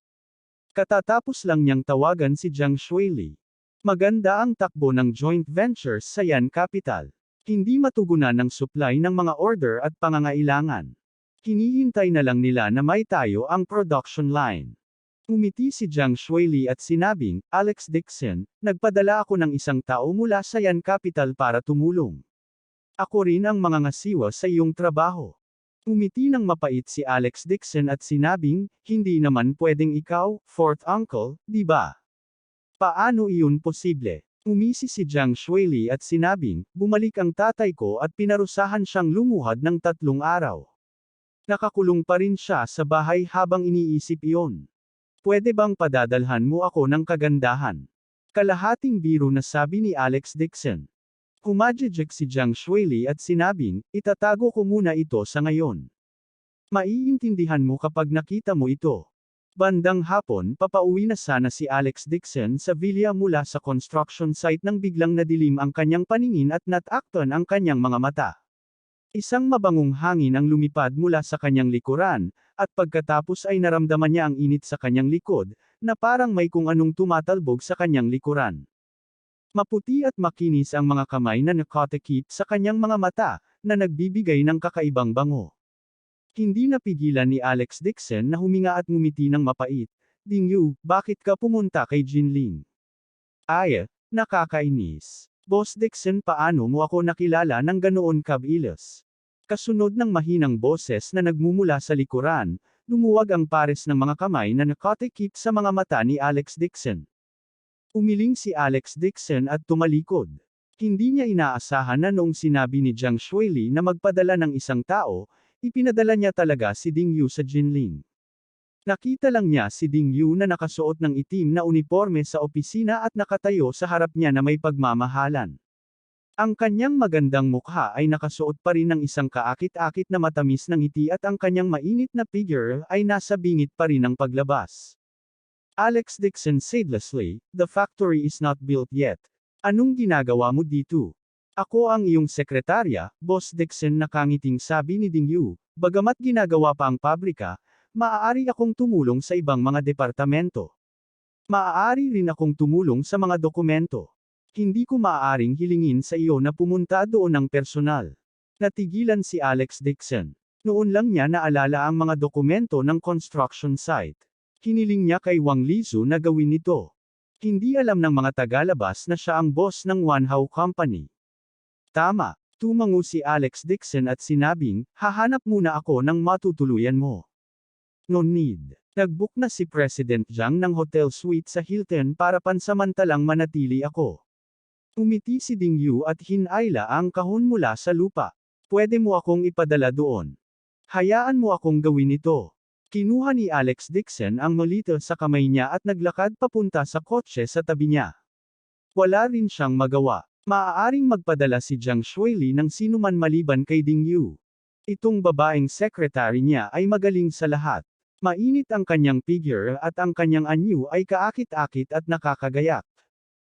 S1: Katatapos lang niyang tawagan si Jiang Shuili. Maganda ang takbo ng joint ventures sa Yan Capital. Hindi matugunan ng supply ng mga order at pangangailangan. Hinihintay na lang nila na may tayo ang production line. Umiti si Jiang Shuili at sinabing, "Alex Dixon, nagpadala ako ng isang tao mula sa Yan Capital para tumulong. Ako rin ang mga ngasiwa sa iyong trabaho." Umiti ng mapait si Alex Dixon at sinabing, "Hindi naman pwedeng ikaw, fourth uncle, di ba? Paano iyon posible?" Umisi si Jiang Shuili at sinabing, "Bumalik ang tatay ko at pinarusahan siyang lumuhad ng 3 araw. Nakakulong pa rin siya sa bahay habang iniisip iyon. Pwede bang padadalhan mo ako ng kagandahan? Kalahating biro na sabi ni Alex Dixon. Humajijik si Jiang Shuili at sinabing, itatago ko muna ito sa ngayon. Maiintindihan mo kapag nakita mo ito. Bandang hapon papauwi na sana si Alex Dixon sa villa mula sa construction site nang biglang nadilim ang kanyang paningin at natakpan ang kanyang mga mata. Isang mabangong hangin ang lumipad mula sa kanyang likuran, at pagkatapos ay naramdaman niya ang init sa kanyang likod, na parang may kung anong tumatalbog sa kanyang likuran. Maputi at makinis ang mga kamay na nakatikip sa kanyang mga mata, na nagbibigay ng kakaibang bango. Hindi napigilan ni Alex Dixon na huminga at ngumiti ng mapait. Dingyu, bakit ka pumunta kay Jinling? Ay, nakakainis. Boss Dixon, paano mo ako nakilala ng ganoon kabilis? Kasunod ng mahinang boses na nagmumula sa likuran, lumuwag ang pares ng mga kamay na nakatikip sa mga mata ni Alex Dixon. Umiling si Alex Dixon at tumalikod. Hindi niya inaasahan na noong sinabi ni Jiang Shuili na magpadala ng isang tao, ipinadala niya talaga si Ding Yu sa Jinling. Nakita lang niya si Ding Yu na nakasuot ng itim na uniforme sa opisina at nakatayo sa harap niya na may pagmamahalan. Ang kanyang magandang mukha ay nakasuot pa rin ng isang kaakit-akit na matamis na ngiti at ang kanyang mainit na figure ay nasa bingit pa rin ng paglabas. Alex Dixon seedlessly, the factory is not built yet. Anong ginagawa mo dito? Ako ang iyong sekretarya, Boss Dixon, nakangiting sabi ni Ding Yu. Bagamat ginagawa pa ang pabrika, maaari akong tumulong sa ibang mga departamento. Maaari rin akong tumulong sa mga dokumento. Hindi ko maaaring hilingin sa iyo na pumunta doon ng personal. Natigilan si Alex Dixon. Noon lang niya naalala ang mga dokumento ng construction site. Hiniling niya kay Wang Lizu na gawin ito. Hindi alam ng mga tagalabas na siya ang boss ng Wanhao Company. Tama, tumango si Alex Dixon at sinabing, hahanap muna ako ng matutuluyan mo. No need. Nag-book na si President Jiang ng hotel suite sa Hilton para pansamantalang manatili ako. Umiti si Ding Yu at hinayla ang kahon mula sa lupa. Pwede mo akong ipadala doon. Hayaan mo akong gawin ito. Kinuha ni Alex Dixon ang molito sa kamay niya at naglakad papunta sa kotse sa tabi niya. Wala rin siyang magawa. Maaaring magpadala si Jiang Shuili ng sinuman maliban kay Ding Yu. Itong babaeng sekretary niya ay magaling sa lahat. Mainit ang kanyang figure at ang kanyang anyo ay kaakit-akit at nakakagayak.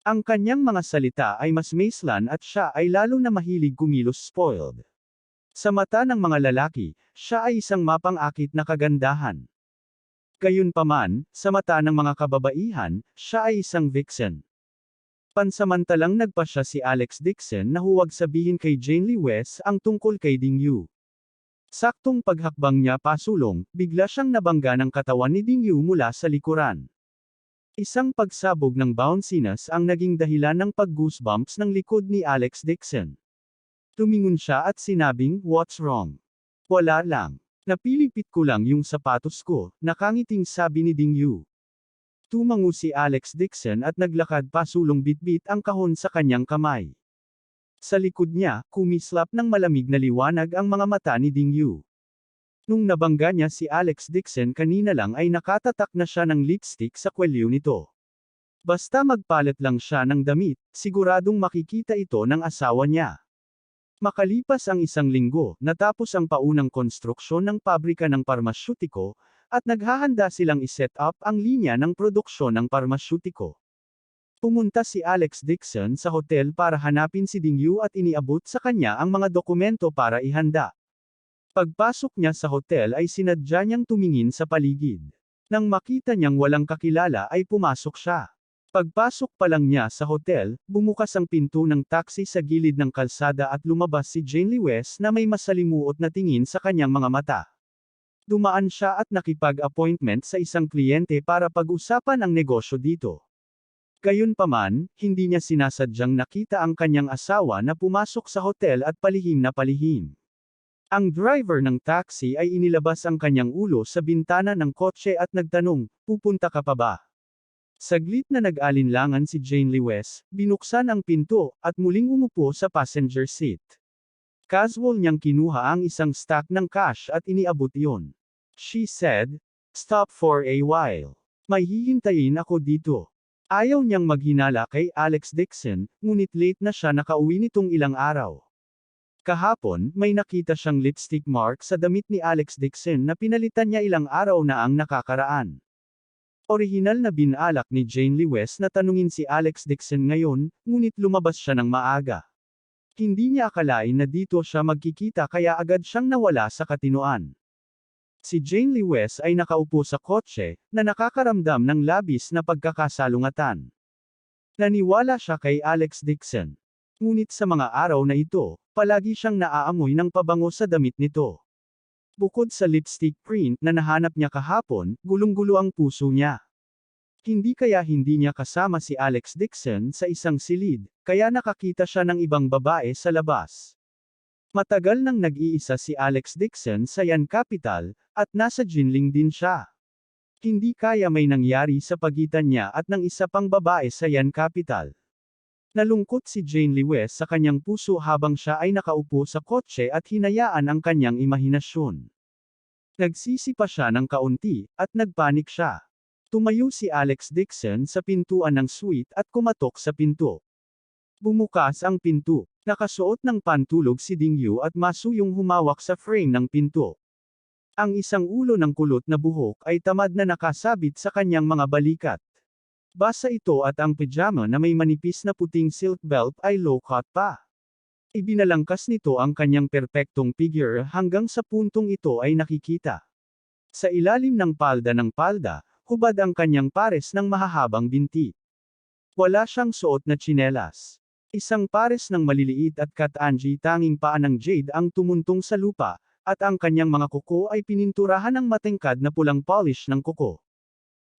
S1: Ang kanyang mga salita ay mas maislan at siya ay lalo na mahilig kumilos spoiled. Sa mata ng mga lalaki, siya ay isang mapang-akit na kagandahan. Gayunpaman, sa mata ng mga kababaihan, siya ay isang vixen. Pansamantalang nagpasya si Alex Dixon na huwag sabihin kay Jane Lee West ang tungkol kay Ding Yu. Saktong paghakbang niya pasulong, bigla siyang nabangga ng katawan ni Ding Yu mula sa likuran. Isang pagsabog ng bounciness ang naging dahilan ng pag-goosebumps ng likod ni Alex Dixon. Tumingon siya at sinabing, what's wrong? Wala lang. Napilipit ko lang yung sapatos ko, nakangiting sabi ni Ding Yu. Tumango si Alex Dixon at naglakad pasulong bitbit ang kahon sa kanyang kamay. Sa likod niya, kumislap ng malamig na liwanag ang mga mata ni Ding Yu. Nung nabangga niya si Alex Dixon kanina lang ay nakatatak na siya ng lipstick sa kwelyo nito. Basta magpalit lang siya ng damit, siguradong makikita ito ng asawa niya. Makalipas ang isang linggo, natapos ang paunang konstruksyon ng pabrika ng parmasyutiko, at naghahanda silang iset up ang linya ng produksyon ng parmasyutiko. Pumunta si Alex Dixon sa hotel para hanapin si Ding Yu at iniabot sa kanya ang mga dokumento para ihanda. Pagpasok niya sa hotel ay sinadya niyang tumingin sa paligid. Nang makita niyang walang kakilala ay pumasok siya. Pagpasok pa lang niya sa hotel, bumukas ang pinto ng taxi sa gilid ng kalsada at lumabas si Jane Lee West na may masalimuot na tingin sa kanyang mga mata. Dumaan siya at nakipag-appointment sa isang kliyente para pag-usapan ang negosyo dito. Gayunpaman, hindi niya sinasadyang nakita ang kanyang asawa na pumasok sa hotel at palihim na palihim. Ang driver ng taxi ay inilabas ang kanyang ulo sa bintana ng kotse at nagtanong, pupunta ka pa ba? Saglit na nag-alinlangan si Jane Lee West, binuksan ang pinto, at muling umupo sa passenger seat. Casual niyang kinuha ang isang stack ng cash at iniabot iyon. She said, "Stop for a while. May hihintayin ako dito." Ayaw niyang maghinala kay Alex Dixon, ngunit late na siya nakauwi nitong ilang araw. Kahapon, may nakita siyang lipstick mark sa damit ni Alex Dixon na pinalitan niya ilang araw na ang nakakaraan. Orihinal na binalak ni Jane Lewis na tanungin si Alex Dixon ngayon, ngunit lumabas siya ng maaga. Hindi niya akalain na dito siya magkikita kaya agad siyang nawala sa katinoan. Si Jane Lewis ay nakaupo sa kotse, na nakakaramdam ng labis na pagkakasalungatan. Naniwala siya kay Alex Dixon. Ngunit sa mga araw na ito, palagi siyang naaamoy ng pabango sa damit nito. Bukod sa lipstick print na nahanap niya kahapon, gulong-gulo ang puso niya. Hindi kaya hindi niya kasama si Alex Dixon sa isang silid, kaya nakakita siya ng ibang babae sa labas. Matagal nang nag-iisa si Alex Dixon sa Yan Capital, at nasa Jinling din siya. Hindi kaya may nangyari sa pagitan niya at ng isa pang babae sa Yan Capital. Nalungkot si Jane Lewis sa kanyang puso habang siya ay nakaupo sa kotse at hinayaan ang kanyang imahinasyon. Nagsisi pa siya ng kaunti, at nagpanik siya. Tumayo si Alex Dixon sa pintuan ng suite at kumatok sa pinto. Bumukas ang pinto. Nakasuot ng pantulog si Dingyu at Masu yung humawak sa frame ng pinto. Ang isang ulo ng kulot na buhok ay tamad na nakasabit sa kanyang mga balikat. Basa ito at ang pajama na may manipis na puting silk belt ay low-cut pa. Ibinalangkas nito ang kanyang perpektong figure hanggang sa puntong ito ay nakikita. Sa ilalim ng palda, hubad ang kanyang pares ng mahahabang binti. Wala siyang suot na tsinelas. Isang pares ng maliliit at katanji tanging paa ng jade ang tumuntong sa lupa, at ang kanyang mga kuko ay pininturahan ng matengkad na pulang polish ng kuko.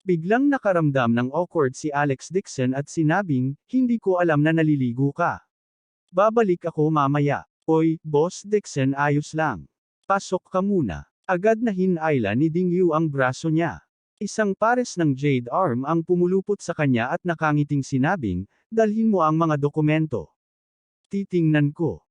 S1: Biglang nakaramdam ng awkward si Alex Dixon at sinabing, "Hindi ko alam na naliligo ka. Babalik ako mamaya." "Oy, Boss Dixon, ayos lang. Pasok ka muna." Agad na hinayla ni Dingyu ang braso niya. Isang pares ng jade arm ang pumulupot sa kanya at nakangiting sinabing, "Dalhin mo ang mga dokumento." "Titingnan ko."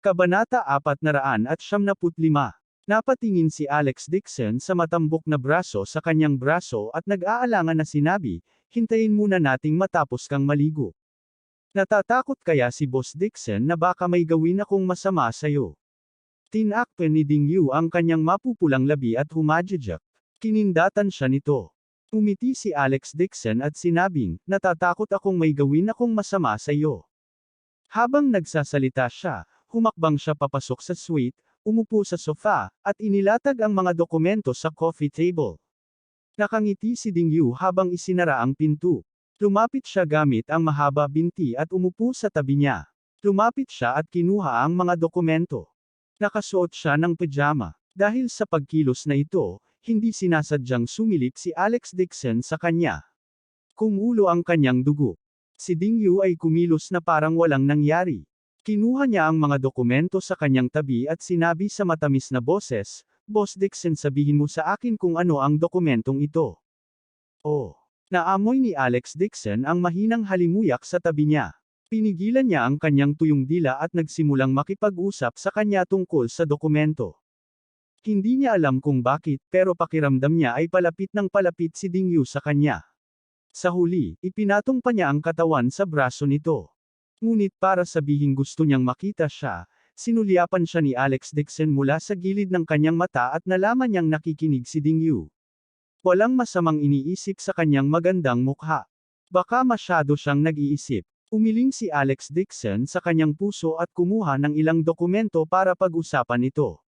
S1: Kabanata 475. Napatingin si Alex Dixon sa matambok na braso sa kanyang braso at nag-aalangan na sinabi, "Hintayin muna nating matapos kang maligo." "Natatakot kaya si Boss Dixon na baka may gawin akong masama sa'yo?" Tinakpan ni Dingyu ang kanyang mapupulang labi at humadjadyak. Kinindatan siya nito. Umiti si Alex Dixon at sinabing, "Natatakot akong may gawin akong masama sa iyo." Habang nagsasalita siya, humakbang siya papasok sa suite, umupo sa sofa, at inilatag ang mga dokumento sa coffee table. Nakangiti si Dingyu habang isinara ang pinto. Lumapit siya gamit ang mahaba binti at umupo sa tabi niya. Lumapit siya at kinuha ang mga dokumento. Nakasuot siya ng pajama. Dahil sa pagkilos na ito, hindi sinasadyang sumilip si Alex Dixon sa kanya. Kumulo ang kanyang dugo. Si Dingyu ay kumilos na parang walang nangyari. Kinuha niya ang mga dokumento sa kanyang tabi at sinabi sa matamis na boses, "Boss Dixon, sabihin mo sa akin kung ano ang dokumentong ito." Oh! Naamoy ni Alex Dixon ang mahinang halimuyak sa tabi niya. Pinigilan niya ang kanyang tuyong dila at nagsimulang makipag-usap sa kanya tungkol sa dokumento. Hindi niya alam kung bakit, pero pakiramdam niya ay palapit ng palapit si Dingyu sa kanya. Sa huli, ipinatong pa niya ang katawan sa braso nito. Ngunit para sabihing gusto niyang makita siya, sinulyapan siya ni Alex Dixon mula sa gilid ng kanyang mata at nalaman niyang nakikinig si Dingyu. Walang masamang iniisip sa kanyang magandang mukha. Baka masyado siyang nag-iisip. Umiling si Alex Dixon sa kanyang puso at kumuha ng ilang dokumento para pag-usapan ito.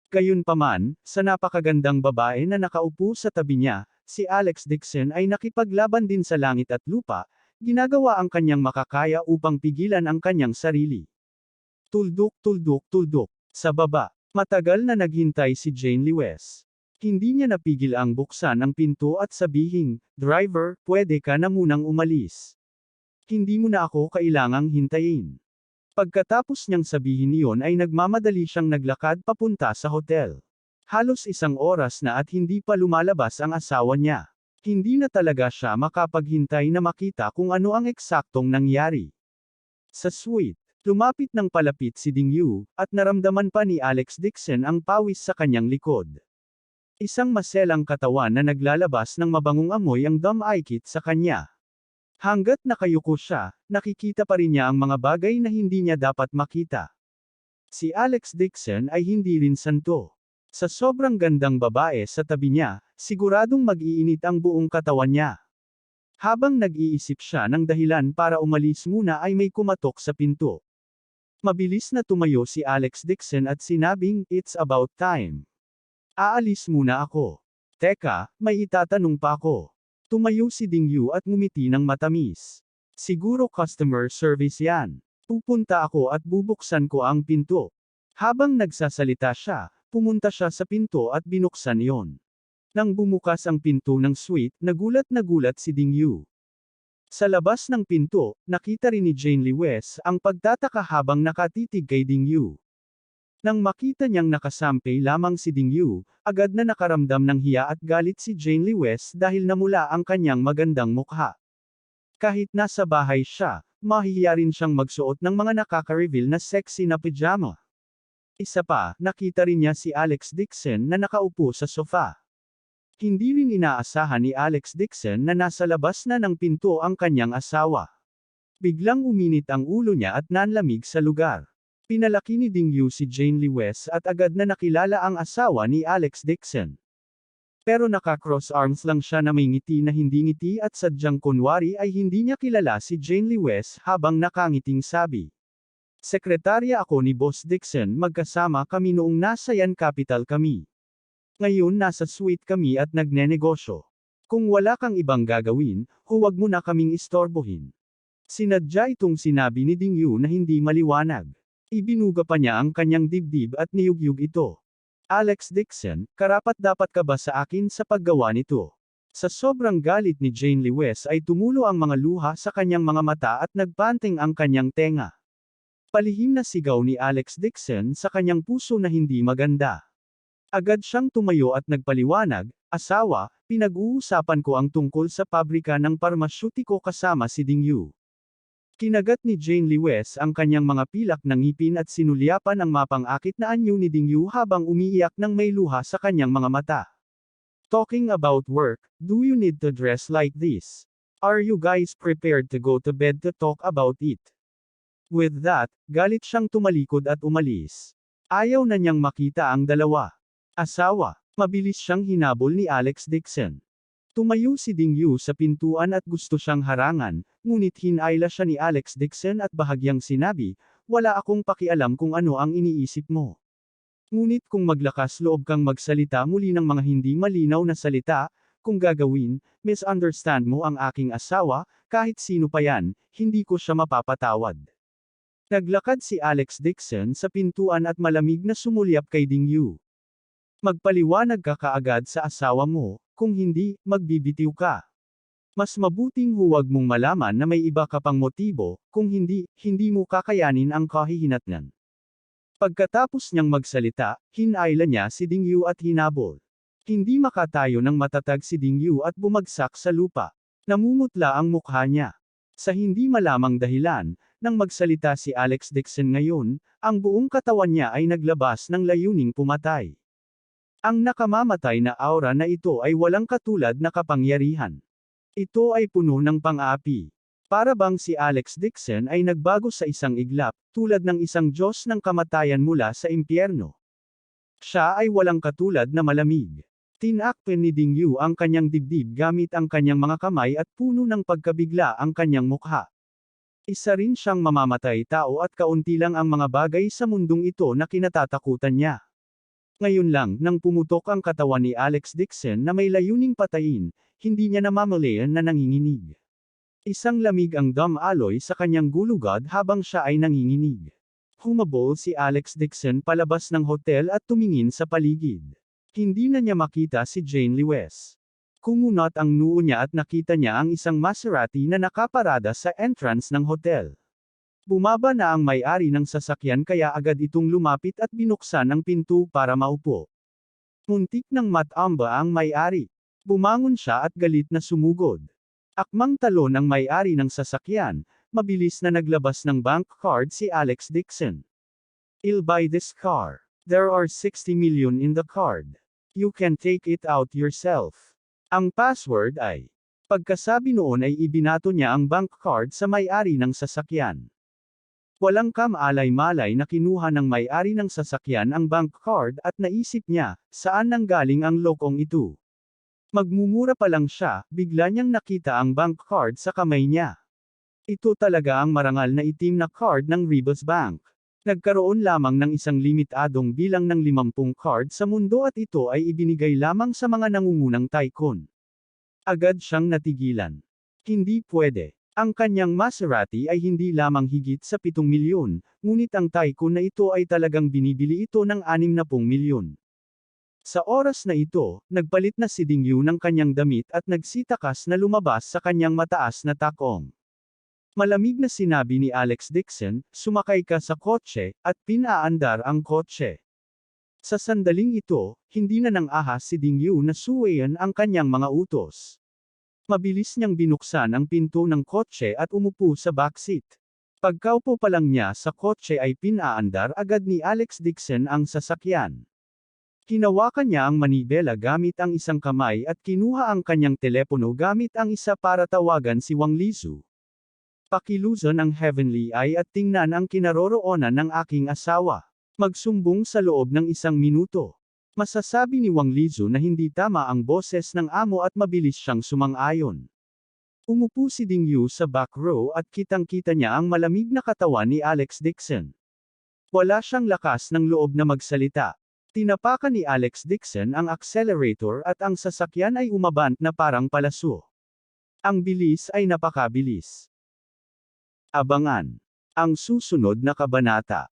S1: Gayunpaman, sa napakagandang babae na nakaupo sa tabi niya, si Alex Dixon ay nakipaglaban din sa langit at lupa, ginagawa ang kanyang makakaya upang pigilan ang kanyang sarili. Tuldok, tuldok, tuldok. Sa baba, matagal na naghintay si Jane Lewis. Hindi niya napigil ang buksan ang pinto at sabihing, "Driver, pwede ka na munang umalis. Hindi mo na ako kailangang hintayin." Pagkatapos niyang sabihin iyon ay nagmamadali siyang naglakad papunta sa hotel. Halos 1 oras na at hindi pa lumalabas ang asawa niya. Hindi na talaga siya makapaghintay na makita kung ano ang eksaktong nangyari. Sa suite, Lumapit ng palapit si Ding Yu, at naramdaman pa ni Alex Dixon ang pawis sa kanyang likod. Isang maselang katawan na naglalabas ng mabangong amoy ang dumikit sa kanya. Hanggat nakayuko siya, nakikita pa rin niya ang mga bagay na hindi niya dapat makita. Si Alex Dixon ay hindi rin santo. Sa sobrang gandang babae sa tabi niya, siguradong mag-iinit ang buong katawan niya. Habang nag-iisip siya ng dahilan para umalis muna ay may kumatok sa pinto. Mabilis na tumayo si Alex Dixon at sinabing, "It's about time. Aalis muna ako." "Teka, may itatanong pa ako." Tumayo si Ding Yu at ngumiti ng matamis. "Siguro customer service yan. Pupunta ako at bubuksan ko ang pinto." Habang nagsasalita siya, pumunta siya sa pinto at binuksan iyon. Nang bumukas ang pinto ng suite, nagulat si Ding Yu. Sa labas ng pinto, nakita rin ni Jane Lee West ang pagtataka habang nakatitig kay Ding Yu. Nang makita niyang nakasampay lamang si Ding Yu, agad na nakaramdam ng hiya at galit si Jane Lee West dahil namula ang kanyang magandang mukha. Kahit nasa bahay siya, mahihiya rin siyang magsuot ng mga nakaka-reveal na sexy na pajama. Isa pa, nakita rin niya si Alex Dixon na nakaupo sa sofa. Hindi rin inaasahan ni Alex Dixon na nasa labas na ng pinto ang kanyang asawa. Biglang uminit ang ulo niya at nanlamig sa lugar. Pinalaki ni Ding Yu si Jane Lee West at agad na nakilala ang asawa ni Alex Dixon. Pero naka-cross arms lang siya na may ngiti na hindi ngiti at sadyang kunwari ay hindi niya kilala si Jane Lee West habang nakangiting sabi. "Sekretarya ako ni Boss Dixon, magkasama kami noong nasa Yan Capital kami. Ngayon nasa suite kami at nagnenegosyo. Kung wala kang ibang gagawin, huwag mo na kaming istorbohin." Sinadya itong sinabi ni Ding Yu na hindi maliwanag. Ibinuga pa niya ang kanyang dibdib at niyugyug ito. "Alex Dixon, karapat-dapat ka ba sa akin sa paggawa nito?" Sa sobrang galit ni Jane Lee West ay tumulo ang mga luha sa kanyang mga mata at nagpanting ang kanyang tenga. Palihim na sigaw ni Alex Dixon sa kanyang puso na hindi maganda. Agad siyang tumayo at nagpaliwanag, "Asawa, pinag-uusapan ko ang tungkol sa pabrika ng parmasyutiko kasama si Ding Yu." Kinagat ni Jane Lee West ang kanyang mga pilak na ngipin at sinulyapan ang mapang-akit na anyo ni Ding Yu habang umiiyak ng may luha sa kanyang mga mata. "Talking about work, do you need to dress like this? Are you guys prepared to go to bed to talk about it?" With that, galit siyang tumalikod at umalis. Ayaw na niyang makita ang dalawa. "Asawa," mabilis siyang hinabol ni Alex Dixon. Tumayo si Ding Yu sa pintuan at gusto siyang harangan, ngunit hinayla siya ni Alex Dixon at bahagyang sinabi, "Wala akong pakialam kung ano ang iniisip mo. Ngunit kung maglakas loob kang magsalita muli ng mga hindi malinaw na salita, kung gagawin, misunderstand mo ang aking asawa, kahit sino pa yan, hindi ko siya mapapatawad." Naglakad si Alex Dixon sa pintuan at malamig na sumulyap kay Ding Yu. "Magpaliwanag ka kaagad sa asawa mo, kung hindi, magbibitiw ka. Mas mabuting huwag mong malaman na may iba ka pang motibo, kung hindi, hindi mo kakayanin ang kahihinatnan." Pagkatapos niyang magsalita, hinayla niya si Ding Yu at hinabol. Hindi makatayo ng matatag si Ding Yu at bumagsak sa lupa. Namumutla ang mukha niya. Sa hindi malamang dahilan, nang magsalita si Alex Dixon ngayon, ang buong katawan niya ay naglabas ng layuning pumatay. Ang nakamamatay na aura na ito ay walang katulad na kapangyarihan. Ito ay puno ng pang-api. Para bang si Alex Dixon ay nagbago sa isang iglap, tulad ng isang Diyos ng kamatayan mula sa impyerno. Siya ay walang katulad na malamig. Tinakpan ni Ding Yu ang kanyang dibdib gamit ang kanyang mga kamay at puno ng pagkabigla ang kanyang mukha. Isa rin siyang mamamatay tao at kaunti lang ang mga bagay sa mundong ito na kinatatakutan niya. Ngayon lang, nang pumutok ang katawan ni Alex Dixon na may layuning patayin, hindi niya namamalayan na nanginginig. Isang lamig ang dumaloy sa kanyang gulugad habang siya ay nanginginig. Humabol si Alex Dixon palabas ng hotel at tumingin sa paligid. Hindi na niya makita si Jane Lee West. Kumunat ang noo niya at nakita niya ang isang Maserati na nakaparada sa entrance ng hotel. Bumaba na ang may-ari ng sasakyan kaya agad itong lumapit at binuksan ang pinto para maupo. Muntik nang matamba ang may-ari. Bumangon siya at galit na sumugod. Akmang talon ang may-ari ng sasakyan, mabilis na naglabas ng bank card si Alex Dixon. "I'll buy this car. There are 60 million in the card. You can take it out yourself." Ang password ay. Pagkasabi noon ay ibinato niya ang bank card sa may-ari ng sasakyan. Walang kamalay-malay na kinuha ng may-ari ng sasakyan ang bank card at naisip niya, saan nanggaling ang lokong ito. Magmumura pa lang siya, bigla niyang nakita ang bank card sa kamay niya. Ito talaga ang marangal na itim na card ng Rebus Bank. Nagkaroon lamang ng isang limitadong bilang ng 50 card sa mundo at ito ay ibinigay lamang sa mga nangungunang tycoon. Agad siyang natigilan. Hindi pwede. Ang kanyang Maserati ay hindi lamang higit sa 7 milyon, ngunit ang tycoon na ito ay talagang binibili ito ng 60 milyon. Sa oras na ito, nagpalit na si Ding Yu ng kanyang damit at nagsitakas na lumabas sa kanyang mataas na takong. Malamig na sinabi ni Alex Dixon, "Sumakay ka sa kotse," at pinaandar ang kotse. Sa sandaling ito, hindi na nang ahas si Ding Yu na suwayan ang kanyang mga utos. Mabilis niyang binuksan ang pinto ng kotse at umupo sa backseat. Pagkaupo pa lang niya sa kotse ay pinaandar agad ni Alex Dixon ang sasakyan. Hinawakan niya ang manibela gamit ang isang kamay at kinuha ang kanyang telepono gamit ang isa para tawagan si Wang Lizu. "Pakiluzon ang Heavenly Eye at tingnan ang kinaroroonan ng aking asawa. Magsumbong sa loob ng 1 minuto." Masasabi ni Wang Lizu na hindi tama ang boses ng amo at mabilis siyang sumang-ayon. Umupo si Ding Yu sa back row at kitang-kita niya ang malamig na katawan ni Alex Dixon. Wala siyang lakas ng loob na magsalita. Tinapakan ni Alex Dixon ang accelerator at ang sasakyan ay umabant na parang palaso. Ang bilis ay napakabilis. Abangan ang susunod na kabanata.